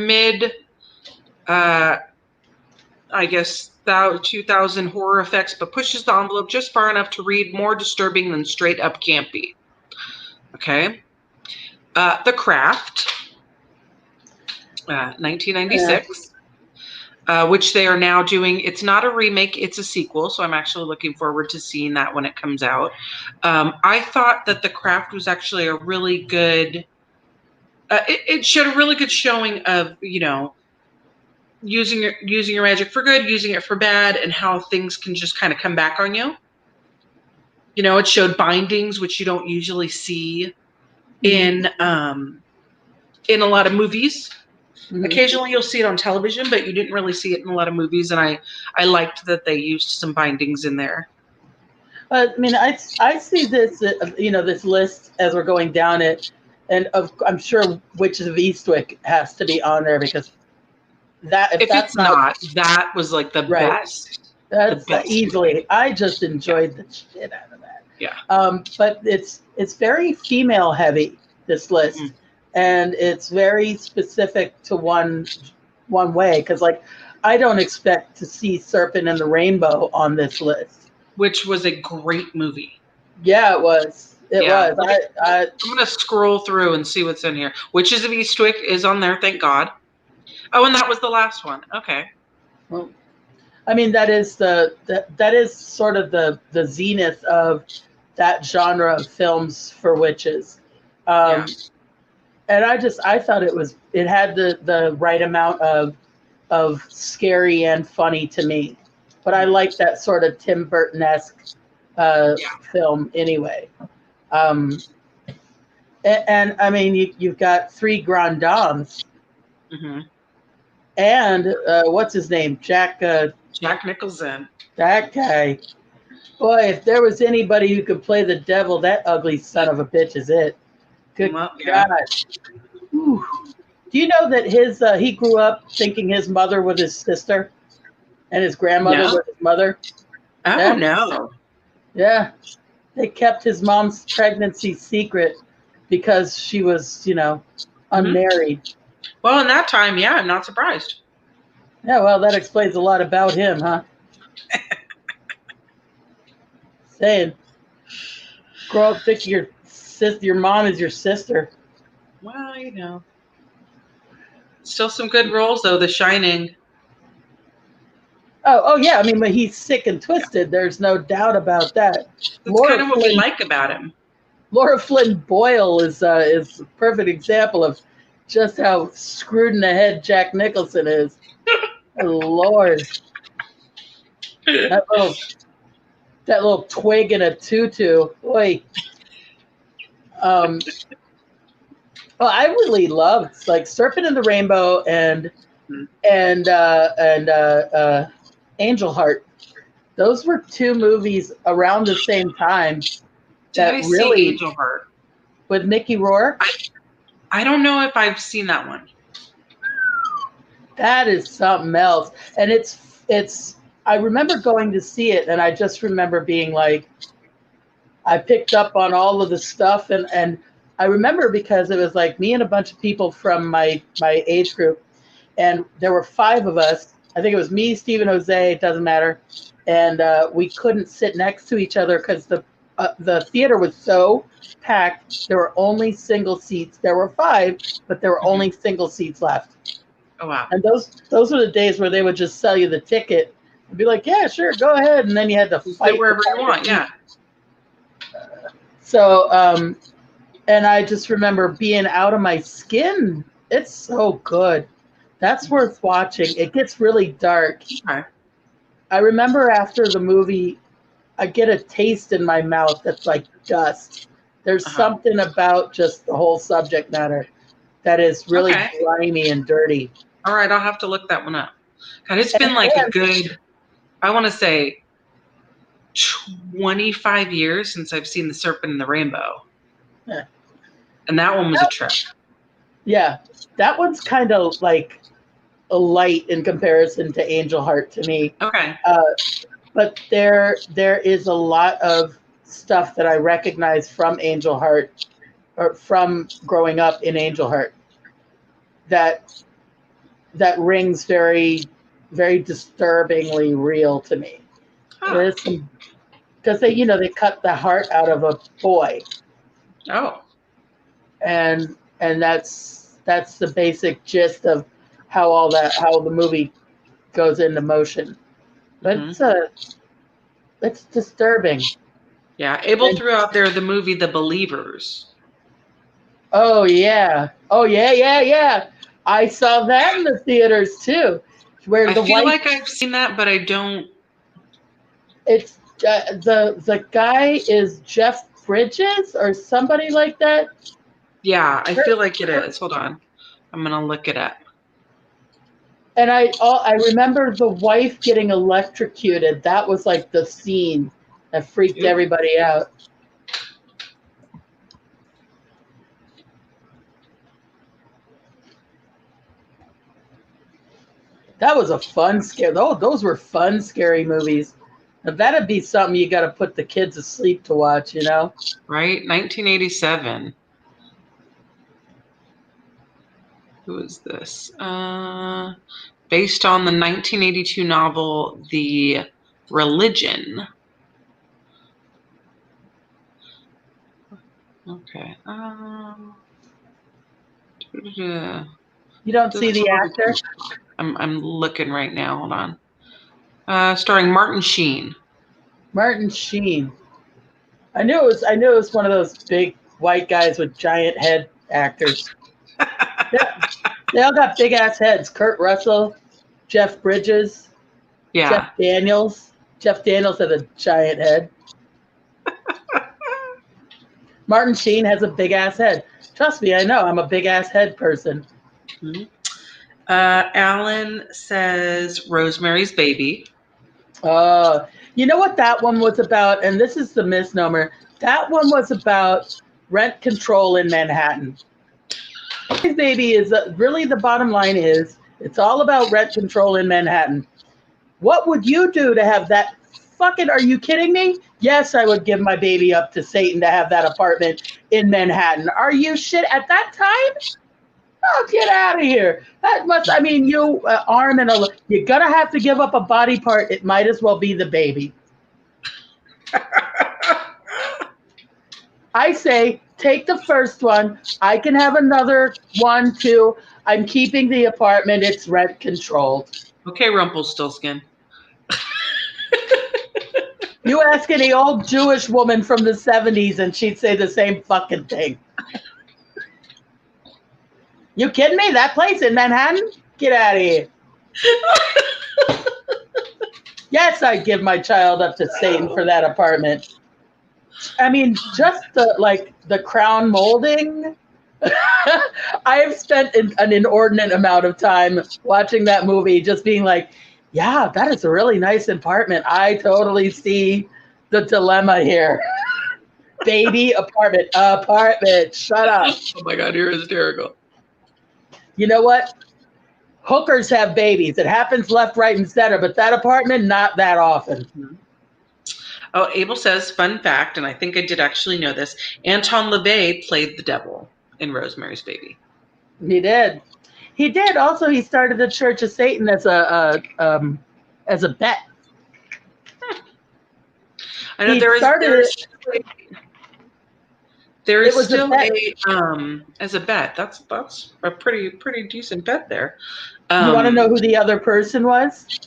I guess, 2000 horror effects, but pushes the envelope just far enough to read more disturbing than straight up campy. Okay. The Craft, 1996. Which they are now doing. It's not a remake, it's a sequel. So I'm actually looking forward to seeing that when it comes out. I thought that The Craft was actually a really good, it showed a really good showing of, using your magic for good, using it for bad, and how things can just kind of come back on you. It showed bindings, which you don't usually see in a lot of movies. Mm-hmm. Occasionally you'll see it on television, but you didn't really see it in a lot of movies, and I liked that they used some bindings in there. I mean, I see this, this list as we're going down it, and I'm sure Witches of Eastwick has to be on there because if that's not, that was like the best. That's the best easily. Movie. I just enjoyed the shit out of that. Yeah. But it's very female heavy, this list. Mm-hmm. And it's very specific to one way, because like I don't expect to see Serpent and the Rainbow on this list, which was a great movie. Yeah, it was. It was. I'm gonna scroll through and see what's in here. Witches of Eastwick is on there, thank God. Oh, and that was the last one. Okay. Well, I mean, that is sort of the zenith of that genre of films for witches. And I thought it had the right amount of scary and funny to me, but I like that sort of Tim Burton-esque film anyway. And I mean, you've got three grand dames, mm-hmm. and what's his name, Jack Nicholson. That guy, boy, if there was anybody who could play the devil, that ugly son of a bitch is it. Good God. Ooh. Do you know that he grew up thinking his mother was his sister and his grandmother was his mother? Oh, no. Yeah. They kept his mom's pregnancy secret because she was, unmarried. Mm-hmm. Well, in that time, yeah, I'm not surprised. Yeah, well, that explains a lot about him, huh? Saying. Grow up thinking your mom is your sister. Well, still some good roles though. The Shining. Oh yeah. I mean, but he's sick and twisted. There's no doubt about that. That's kind of what we like about him. Laura Flynn Boyle is a perfect example of just how screwed in the head Jack Nicholson is. Lord, that little twig in a tutu. Boy. Well, I really loved like Serpent in the Rainbow and Angel Heart. Those were two movies around the same time Did I see Angel Heart with Mickey Rourke. I don't know if I've seen that one. That is something else, and it's. I remember going to see it, and I just remember being like, I picked up on all of the stuff, and I remember because it was like me and a bunch of people from my age group, and there were 5 of us. I think it was me, Steve, and Jose. It doesn't matter, and we couldn't sit next to each other because the theater was so packed. There were only single seats. There were 5, but there were only single seats left. Oh wow! And those were the days where they would just sell you the ticket and be like, "Yeah, sure, go ahead," and then you had to fight wherever you want. Yeah. So, and I just remember being out of my skin. It's so good. That's worth watching. It gets really dark. Okay. I remember after the movie, I get a taste in my mouth that's like dust. There's something about just the whole subject matter that is really grimy and dirty. All right, I'll have to look that one up. God, it's been like a good, I want to say, 25 years since I've seen The Serpent and the Rainbow. Yeah. And that one was a trip. Yeah, that one's kind of like a light in comparison to Angel Heart to me. Okay. But there is a lot of stuff that I recognize from Angel Heart, or from growing up in Angel Heart, that rings very, very disturbingly real to me. There's some, because they cut the heart out of a boy. Oh. And that's the basic gist of how the movie goes into motion. But it's disturbing. Yeah, Abel threw out there the movie The Believers. Oh yeah. I saw that in the theaters too. Where I feel like I've seen that, but I don't. It's the guy is Jeff Bridges or somebody like that. Yeah, I feel like it is. Hold on, I'm gonna look it up. And I remember the wife getting electrocuted. That was like the scene that freaked everybody out. That was a fun scare. Those were fun, scary movies. Now, that'd be something you got to put the kids asleep to watch, Right? 1987. Who is this? Based on the 1982 novel The Religion. Okay. You don't see the actor? I'm looking right now. Hold on. Starring Martin Sheen. Martin Sheen. I knew it was one of those big white guys with giant head actors. They all got big ass heads. Kurt Russell, Jeff Bridges, Jeff Daniels. Jeff Daniels had a giant head. Martin Sheen has a big ass head. Trust me, I know. I'm a big ass head person. Mm-hmm. Alan says Rosemary's Baby. You know what that one was about? And this is the misnomer. That one was about rent control in Manhattan. Baby is really, the bottom line is it's all about rent control in Manhattan. What would you do to have that? Fucking, are you kidding me? Yes, I would give my baby up to Satan to have that apartment in Manhattan. Are you shit at that time? Oh, get out of here. You arm and you're going to have to give up a body part. It might as well be the baby. I say, take the first one. I can have another one, too. I'm keeping the apartment. It's rent controlled. Okay, Rumpelstiltskin. You ask any old Jewish woman from the 70s and she'd say the same fucking thing. You kidding me? That place in Manhattan? Get out of here. Yes, I'd give my child up to Satan for that apartment. I mean, just the crown molding. I have spent an inordinate amount of time watching that movie, just being like, yeah, that is a really nice apartment. I totally see the dilemma here. Baby apartment, shut up. Oh my God, you're hysterical. You know what? Hookers have babies. It happens left, right, and center, but that apartment, not that often. Oh, Abel says, fun fact, and I think I did actually know this, Anton LaVey played the devil in Rosemary's Baby. He did. He did. Also, he started the Church of Satan as a bet. I know He there started is still bet. as a bet. That's a pretty decent bet there. You want to know who the other person was?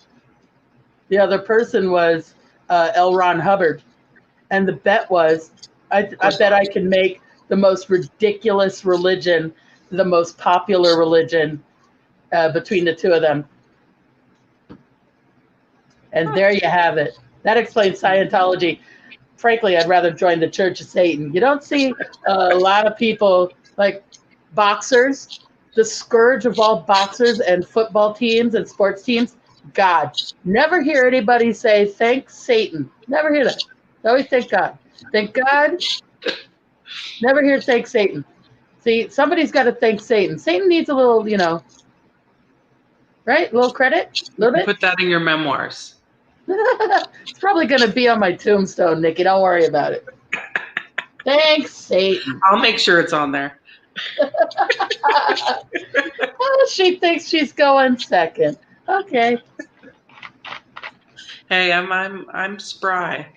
The other person was L. Ron Hubbard, and the bet was, I bet I can make the most ridiculous religion the most popular religion between the two of them. And there you have it. That explains Scientology. Frankly, I'd rather join the Church of Satan. You don't see a lot of people like boxers, the scourge of all boxers and football teams and sports teams. God, never hear anybody say, thanks Satan. Never hear that. Always thank God. Thank God. Never hear thanks Satan. See, somebody's got to thank Satan. Satan needs a little, right? A little credit, a little bit. Put that in your memoirs. It's probably going to be on my tombstone, Nikki. Don't worry about it. Thanks, Satan. I'll make sure it's on there. Oh, she thinks she's going second. Okay. Hey, I'm spry.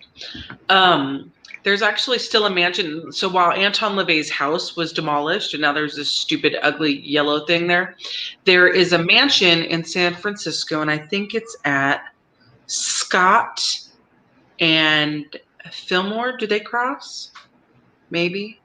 There's actually still a mansion. So while Anton LaVey's house was demolished and now there's this stupid, ugly yellow thing there is a mansion in San Francisco, and I think it's at Scott and Fillmore. Do they cross? Maybe.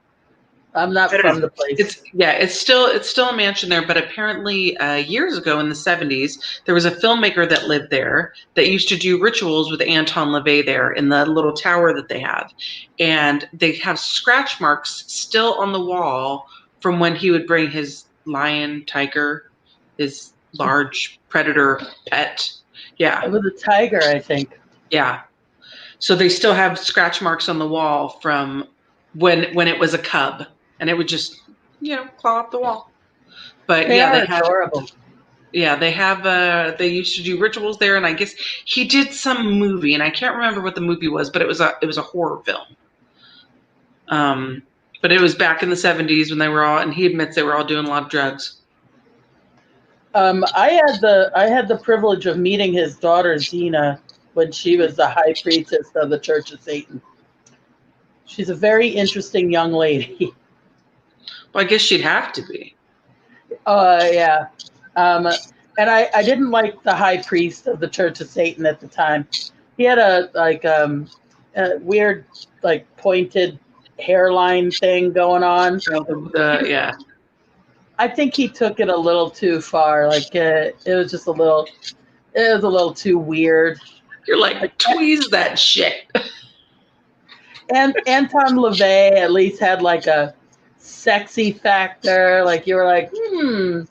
I'm not from the place. It's still a mansion there, but apparently years ago in the 70s, there was a filmmaker that lived there that used to do rituals with Anton LaVey there in the little tower that they have. And they have scratch marks still on the wall from when he would bring his lion, tiger, his large predator pet. Yeah. It was a tiger, I think. Yeah. So they still have scratch marks on the wall from when it was a cub. And it would just, claw up the wall. But they have adorable. Yeah, they used to do rituals there, and I guess he did some movie, and I can't remember what the movie was, but it was a horror film. But it was back in the 70s when they were all, and he admits they were all doing a lot of drugs. I had the privilege of meeting his daughter Zena when she was the high priestess of the Church of Satan. She's a very interesting young lady. Well, I guess she'd have to be. Yeah. And I didn't like the high priest of the Church of Satan at the time. He had a weird, pointed hairline thing going on. Yeah. I think he took it a little too far. It was just a little too weird. You're like, tweeze that shit. And Anton LaVey at least had a sexy factor. You were like, he's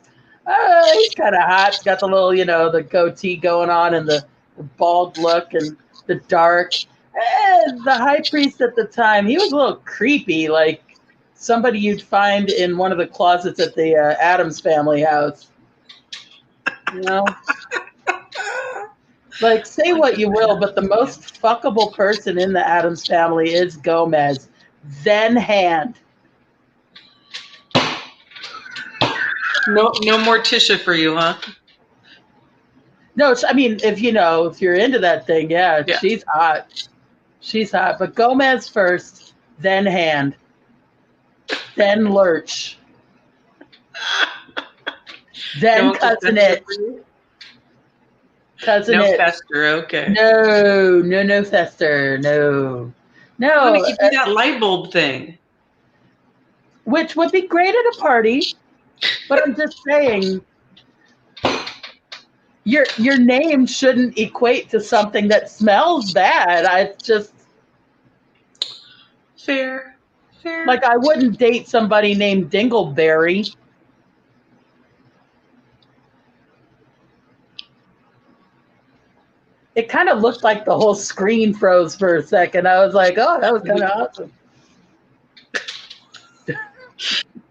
kind of hot. He's got the little, the goatee going on and the bald look and the dark. The high priest at the time, he was a little creepy, like somebody you'd find in one of the closets at the Addams Family house. Say what you will, but the most fuckable person in the Addams Family is Gomez, then Hand. No Morticia for you, huh? No, I mean, if you're into that thing, yeah. She's hot. She's hot. But Gomez first, then Hand. then lurch, then No cousin it, cousin No it. fester. Okay. No fester, no. Well, Nikki, do that light bulb thing. Which would be great at a party, but I'm just saying, your name shouldn't equate to something that smells bad. I just Fair. like I wouldn't date somebody named Dingleberry. It kind of looked like the whole screen froze for a second. I was like, oh, that was kind of awesome.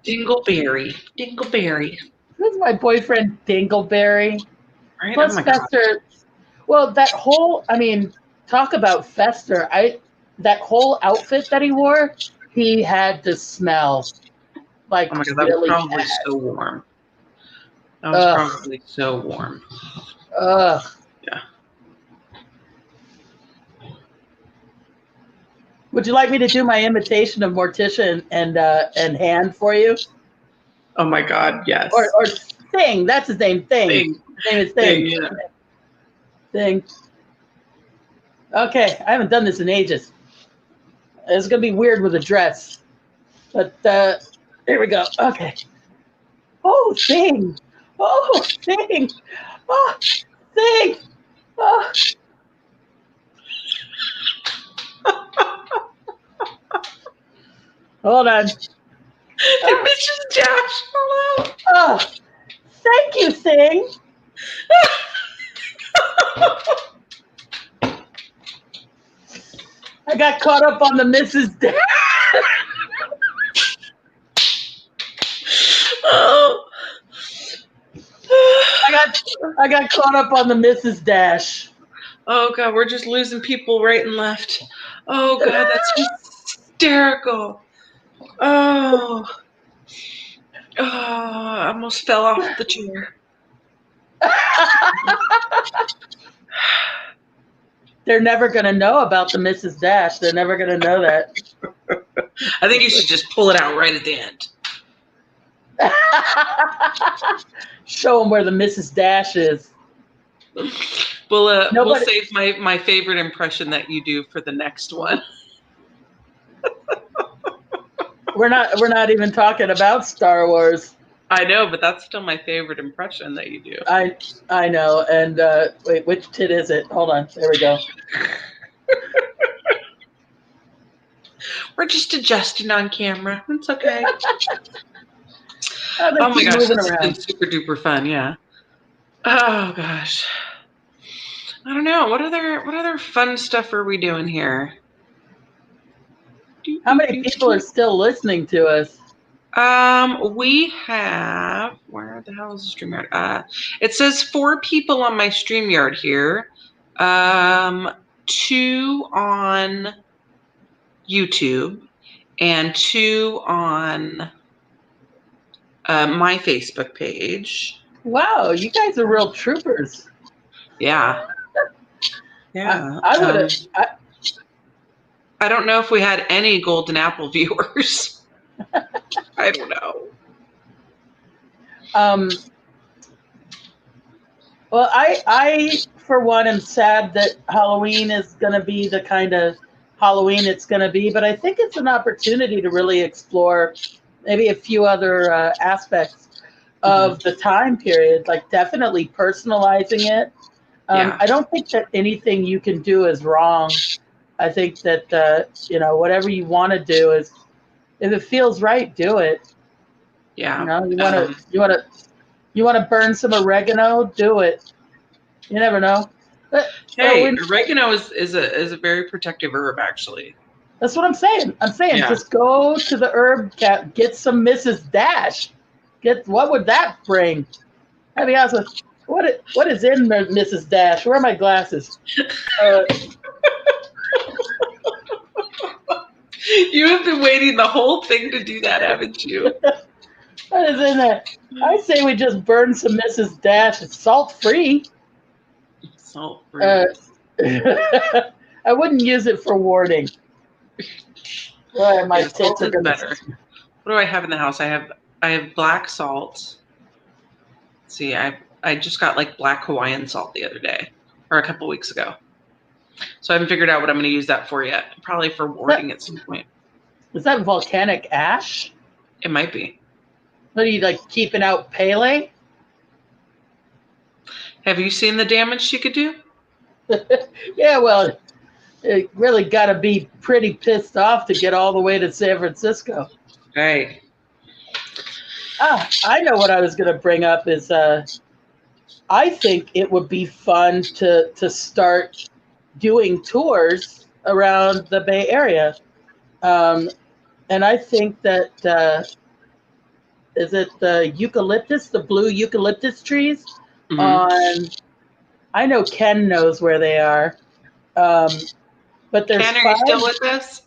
Dingleberry. This is my boyfriend, Dingleberry. Right? Plus Oh my Fester. Well, that whole, I mean, talk about Fester. That whole outfit that he wore, he had to smell like Oh my god, that really was probably bad. so warm. That was probably so warm. Ugh. Yeah. Would you like me to do my imitation of Morticia and Hand for you? Oh my god, yes. Or Thing. That's his name. Thing. His name is Thing. Yeah. Thing. Okay, I haven't done this in ages. It's gonna be weird with a dress, but here we go. Okay. Oh, Thing. Oh, Thing. Oh, Thing. Oh. Hold on. Mrs. Dash, hello. Oh, thank you, Thing. I got caught up on the Mrs. Dash. Oh. I got caught up on the Mrs. Dash. Oh god, we're just losing people right and left. Oh god, that's hysterical. Oh. Oh, I almost fell off the chair. They're never going to know about the Mrs. Dash. They're never going to know that. I think you should just pull it out right at the end. Show them where the Mrs. Dash is. We'll save my favorite impression that you do for the next one. We're not even talking about Star Wars. I know, but that's still my favorite impression that you do. I know. And wait, which tit is it? Hold on. There we go. We're just adjusting on camera. It's okay. Oh my gosh, this has been super duper fun. Yeah. Oh gosh. I don't know. What other fun stuff are we doing here? How many people are still listening to us? We have, where the hell is the StreamYard? It says 4 people on my StreamYard here. 2 on YouTube and 2 on my Facebook page. Wow, you guys are real troopers. Yeah. Yeah. I would have. I don't know if we had any Golden Apple viewers. I don't know. Well, I for one am sad that Halloween is going to be the kind of Halloween it's going to be, but I think it's an opportunity to really explore maybe a few other aspects of the time period, like definitely personalizing it. I don't think that anything you can do is wrong. I think that whatever you want to do is, if it feels right, do it. Yeah. You want to burn some oregano, do it. You never know. But, hey, oregano is a very protective herb, actually. That's what I'm saying. Just go to the herb cat, get some Mrs. Dash. What would that bring? I'd be honest with what is in Mrs. Dash? Where are my glasses? You have been waiting the whole thing to do that, haven't you? What is in there? I say we just burn some Mrs. Dash. It's salt-free. Salt-free. I wouldn't use it for warning. Well, my tits are gonna. Better. What do I have in the house? I have black salt. Let's see, I just got like black Hawaiian salt the other day or a couple weeks ago. So I haven't figured out what I'm going to use that for yet. Probably for warding at some point. Is that volcanic ash? It might be. What are you, like, keeping out Pele? Have you seen the damage she could do? Yeah, well, it really got to be pretty pissed off to get all the way to San Francisco. Right. I know what I was going to bring up is I think it would be fun to start doing tours around the Bay Area. And I think that, is it the eucalyptus, the blue eucalyptus trees? Mm-hmm. I know Ken knows where they are. But there's Ken, are 5. you still with us?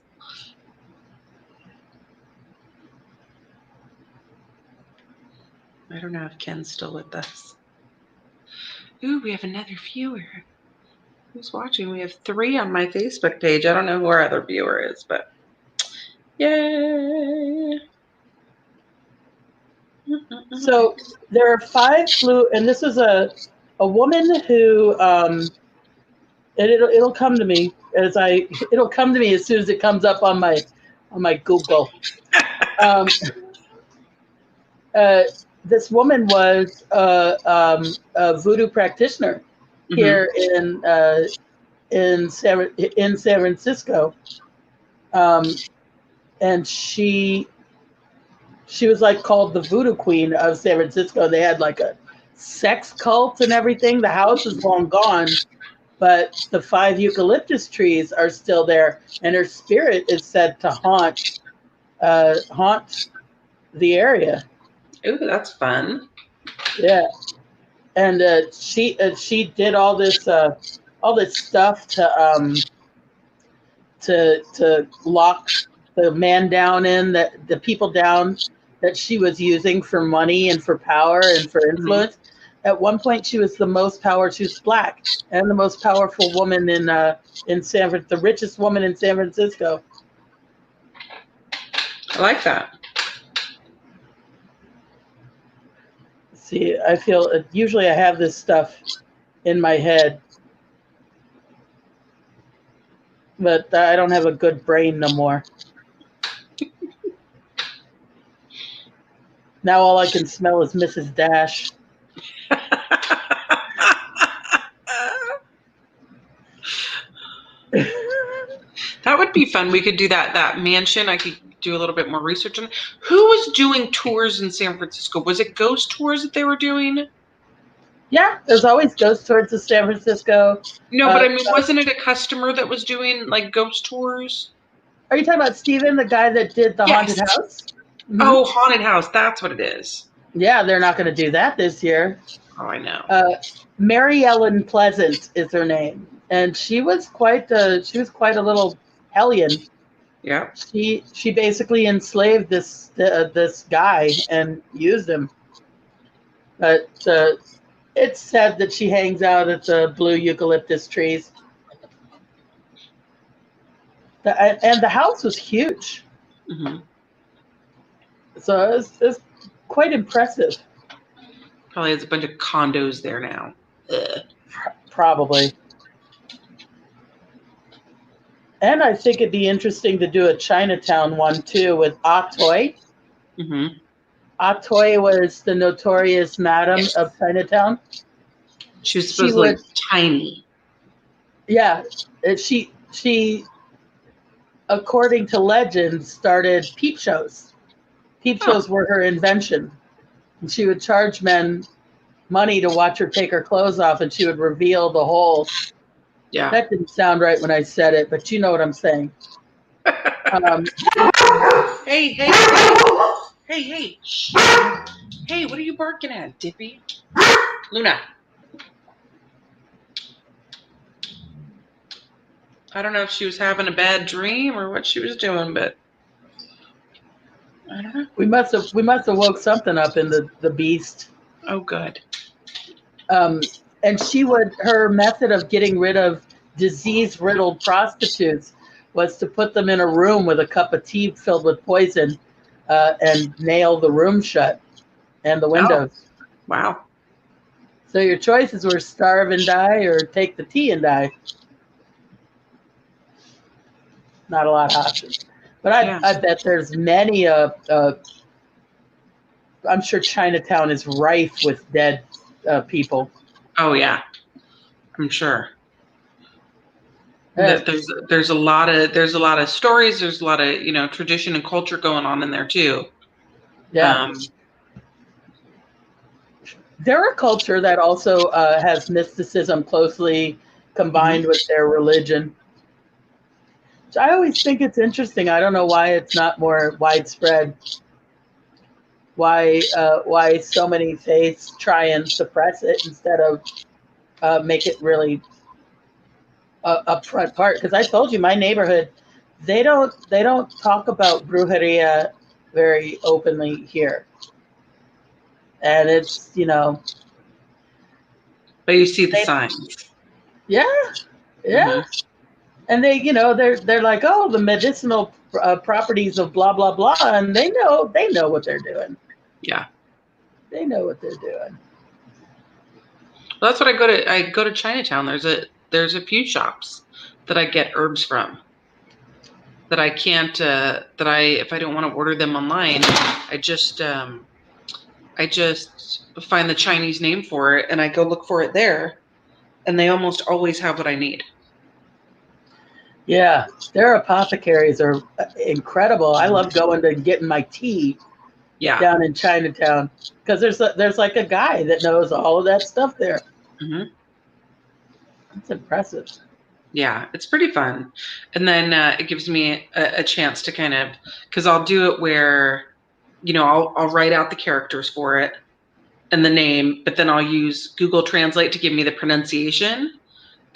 I don't know if Ken's still with us. Ooh, we have another viewer. Who's watching? We have 3 on my Facebook page. I don't know who our other viewer is, but yay! So there are 5 blue, and this is a woman who, and it'll come to me it'll come to me as soon as it comes up on my Google. This woman was a voodoo practitioner here in San Francisco, and she was like called the voodoo queen of San Francisco. They had like a sex cult and everything. The house is long gone, but the 5 eucalyptus trees are still there, and her spirit is said to haunt the area. Ooh, that's fun. Yeah, and she did all this stuff to lock the man down in, that the people down that she was using for money and for power and for influence. Mm-hmm. At one point, she was the most powerful. She was black and the most powerful woman in the richest woman in San Francisco. I like that. See, I feel usually I have this stuff in my head, but I don't have a good brain no more. Now all I can smell is Mrs. Dash. That would be fun. We could do that mansion. I could do a little bit more research on it. Who was doing tours in San Francisco? Was it ghost tours that they were doing? Yeah, there's always ghost tours of San Francisco. No, but I mean, wasn't it a customer that was doing like ghost tours? Are you talking about Steven, the guy that did the haunted house? Mm-hmm. Oh, haunted house. That's what it is. Yeah, they're not going to do that this year. Oh, I know. Mary Ellen Pleasant is her name, and she was quite a little hellion. Yeah. She basically enslaved this guy and used him. But it's said that she hangs out at the blue eucalyptus trees. And the house was huge. Mm-hmm. So it's quite impressive. Probably has a bunch of condos there now. Ugh. Probably. And I think it'd be interesting to do a Chinatown one too with Atoy. Mm-hmm. Atoy was the notorious madam of Chinatown. She was supposedly tiny. Yeah, she, according to legend, started peep shows. Peep shows were her invention. And she would charge men money to watch her take her clothes off, and she would reveal the whole. Yeah. That didn't sound right when I said it, but you know what I'm saying. Hey. Shh. Hey, what are you barking at, Dippy? Luna. I don't know if she was having a bad dream or what she was doing, but I don't know. We must have woke something up in the beast. Oh, good. And her method of getting rid of disease-riddled prostitutes was to put them in a room with a cup of tea filled with poison, and nail the room shut and the Oh, windows. wow. So your choices were starve and die or take the tea and die. Not a lot of options. But Yeah. I bet there's many, I'm sure Chinatown is rife with dead people. Oh, yeah. I'm sure. Uh, That there's a lot of stories. There's a lot of tradition and culture going on in there too. yeah. They're a culture that also has mysticism closely combined with their religion. So I always think it's interesting. I don't know why it's not more widespread. Why so many faiths try and suppress it instead of make it really a front part? Because I told you, my neighborhood, they don't talk about brujeria very openly here, and it's But you see the they signs. yeah yeah, and they're like, oh, the medicinal properties of blah blah blah, and they know what they're doing. Yeah. They know what they're doing. Well, that's what I go to Chinatown. There's a few shops that I get herbs from that I can't that I if I don't want to order them online, I just find the Chinese name for it and I go look for it there, and they almost always have what I need. Yeah, their apothecaries are incredible. I love going to getting my tea Yeah. down in Chinatown because there's like a guy that knows all of that stuff there. hmm It's impressive. Yeah, it's pretty fun. And then it gives me a chance to kind of, because I'll do it where, I'll write out the characters for it and the name, but then I'll use Google Translate to give me the pronunciation.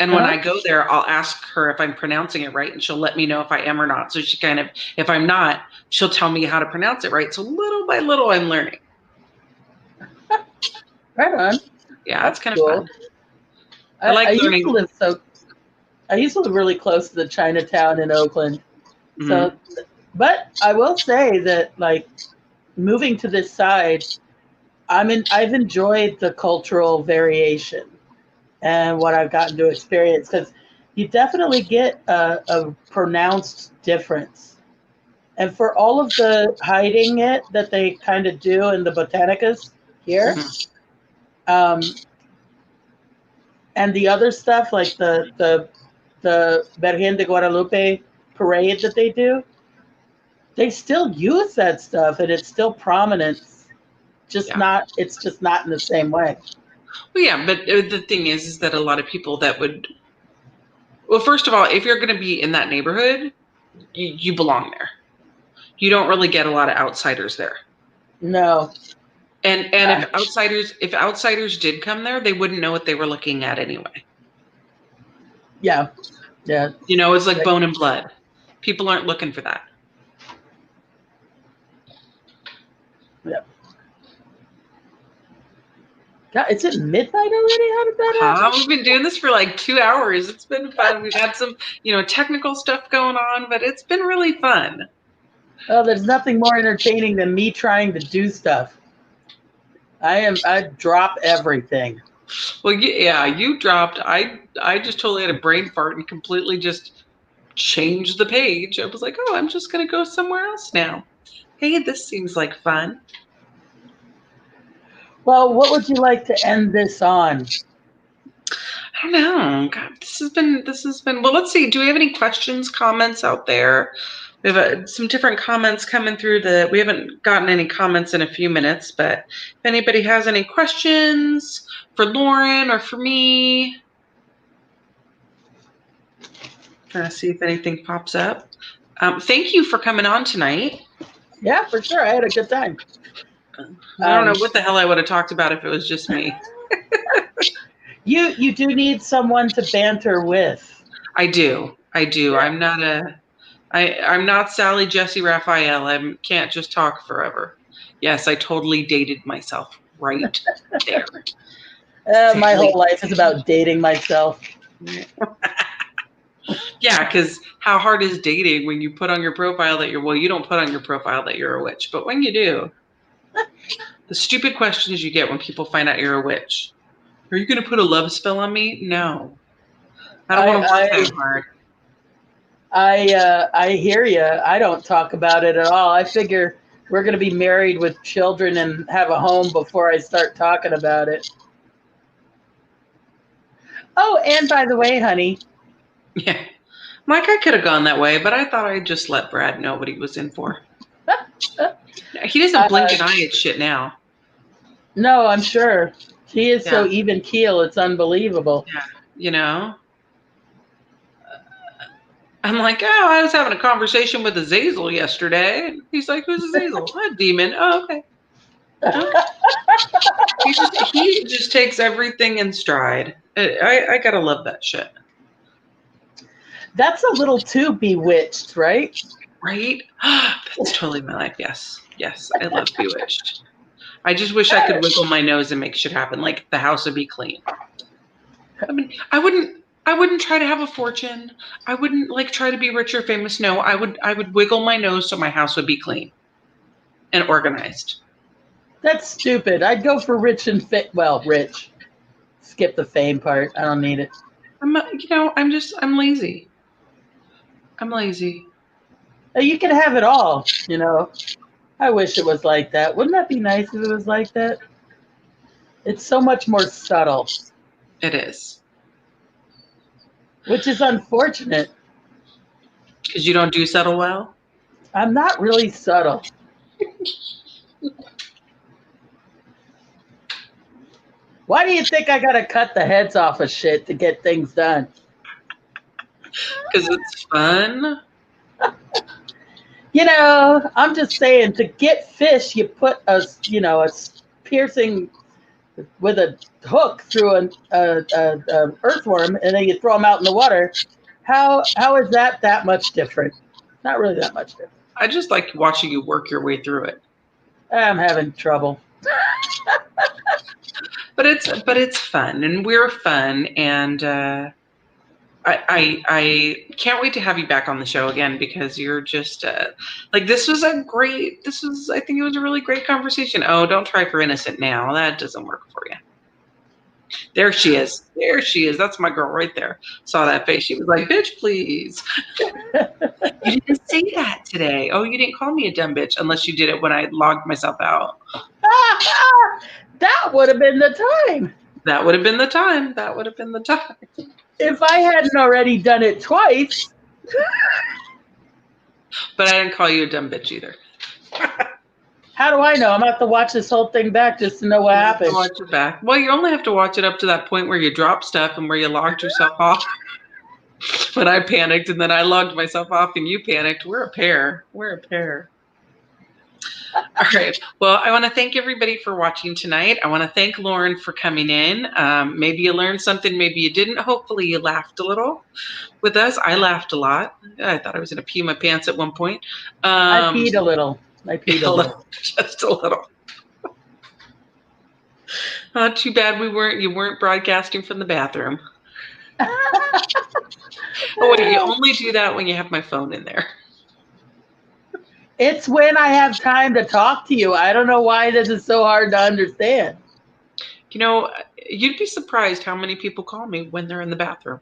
And when Uh-huh. I go there, I'll ask her if I'm pronouncing it right, and she'll let me know if I am or not. So she kind of, if I'm not, she'll tell me how to pronounce it right. So little by little, I'm learning. Right on. Yeah, it's That's kind of cool. fun. I I like used to learning. live I used to live really close to the Chinatown in Oakland. Mhm. So, but I will say that like moving to this side, I've enjoyed the cultural variation and what I've gotten to experience because you definitely get a pronounced difference. And for all of the hiding it that they kind of do in the Botanicas here, Mhm. um, and the other stuff like the Virgen de Guadalupe parade that they still use that stuff and it's still prominent. Yeah. It's just not in the same way. Well, yeah, but the thing is that a lot of people that would, well, first of all, if you're going to be in that neighborhood, you belong there. You don't really get a lot of outsiders there. No. And if outsiders did come there, they wouldn't know what they were looking at anyway. Yeah. Yeah. It's like bone and blood. People aren't looking for that. Yeah. God, it's at midnight already? How did that happen? We've been doing this for like 2 hours. It's been fun. We've had some, technical stuff going on, but it's been really fun. Oh, there's nothing more entertaining than me trying to do stuff. I drop everything. Well, yeah, you dropped. I just totally had a brain fart and completely just changed the page. I was like, oh, I'm just gonna go somewhere else now. Hey, this seems like fun. Well, what would you like to end this on? I don't know. God, this has been. Well, let's see. Do we have any questions, comments out there? We have some different comments coming through we haven't gotten any comments in a few minutes, but if anybody has any questions for Lauren or for me, trying to see if anything pops up. Thank you for coming on tonight. Yeah, for sure. I had a good time. I don't know what the hell I would have talked about if it was just me. You do need someone to banter with. I do. Yeah. I'm not Sally Jesse Raphael. I can't just talk forever. Yes, I totally dated myself right there. My whole Sally. life is about dating myself. Yeah, because how hard is dating when you put on your profile that you don't put on your profile that you're a witch, but when you do, the stupid questions you get when people find out you're a witch. Are you going to put a love spell on me? No. I don't want to work that hard. I hear you. I don't talk about it at all. I figure we're going to be married with children and have a home before I start talking about it. Oh, and by the way, honey. Yeah. Like I could have gone that way, but I thought I'd just let Brad know what he was in for. He doesn't blink an eye at shit now. No, I'm sure. He is so even keel, it's unbelievable. Yeah, you know? I'm like, oh, I was having a conversation with Azazel yesterday. He's like, who's Azazel? A demon. Oh, okay. He just takes everything in stride. I gotta love that shit. That's a little too bewitched, right? Right? That's totally my life. Yes. Yes. I love Bewitched. I just wish I could wiggle my nose and make shit happen. Like the house would be clean. I mean, I wouldn't try to have a fortune. I wouldn't like try to be rich or famous. No, I would wiggle my nose so my house would be clean and organized. That's stupid. I'd go for rich and fit. Well, rich. Skip the fame part. I don't need it. I'm lazy. I'm lazy. You can have it all, I wish it was like that. Wouldn't that be nice if it was like that? It's so much more subtle. It is. Which is unfortunate. Because you don't do subtle well? I'm not really subtle. Why do you think I gotta cut the heads off of shit to get things done? Because it's fun. I'm just saying, to get fish, you put a piercing with a hook through an earthworm, and then you throw them out in the water. How is that much different? Not really that much different. I just like watching you work your way through it. I'm having trouble. But it's fun, and we're fun, and I can't wait to have you back on the show again, because you're just this was I think it was a really great conversation. Oh, don't try for innocent now. That doesn't work for you. There she is. That's my girl right there. Saw that face. She was like, bitch, please. You didn't say that today. Oh, you didn't call me a dumb bitch unless you did it when I logged myself out. That would have been the time. That would have been the time. If I hadn't already done it twice. But I didn't call you a dumb bitch either. How do I know? I'm going to have to watch this whole thing back just to know what happened. Watch it back. Well, you only have to watch it up to that point where you dropped stuff and where you logged yourself off. When I panicked and then I logged myself off and you panicked. We're a pair. All right. Well, I want to thank everybody for watching tonight. I want to thank Lauren for coming in. Maybe you learned something, maybe you didn't. Hopefully you laughed a little with us. I laughed a lot. I thought I was going to pee my pants at one point. I peed a little. Just a little. Too bad you weren't broadcasting from the bathroom. Oh, wait, you only do that when you have my phone in there. It's when I have time to talk to you. I don't know why this is so hard to understand. You'd be surprised how many people call me when they're in the bathroom.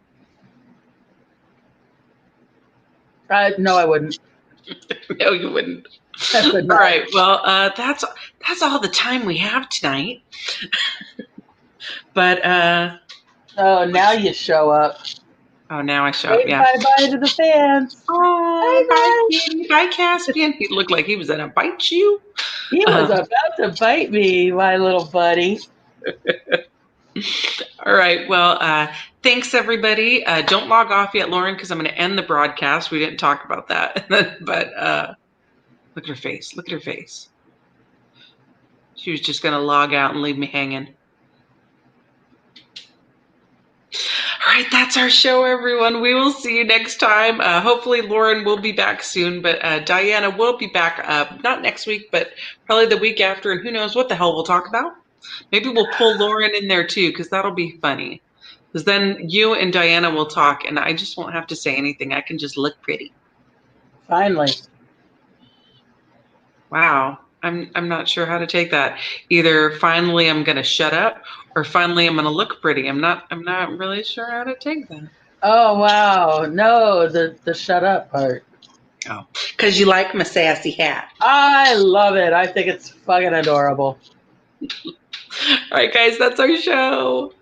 No, I wouldn't. No, you wouldn't. All right. Well, that's all the time we have tonight. But oh, now you show up. Oh, now I show up. Yeah. Bye to the fans. Oh, bye, Caspian. He looked like he was gonna bite you. He was about to bite me, my little buddy. All right. Well, thanks everybody. Don't log off yet, Lauren, because I'm going to end the broadcast. We didn't talk about that, but look at her face. Look at her face. She was just going to log out and leave me hanging. All right, that's our show, everyone. We will see you next time. Hopefully, Lauren will be back soon, but Diana will be back not next week, but probably the week after, and who knows what the hell we'll talk about. Maybe we'll pull Lauren in there, too, because that'll be funny. Because then you and Diana will talk, and I just won't have to say anything. I can just look pretty. Finally. Wow. I'm not sure how to take that. Either finally I'm gonna shut up, or finally I'm gonna look pretty. I'm not really sure how to take that. Oh wow. No, the shut up part. Oh, because you like my sassy hat. I love it. I think it's fucking adorable. All right, guys, that's our show.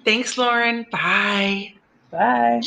Thanks, Lauren. Bye. Bye.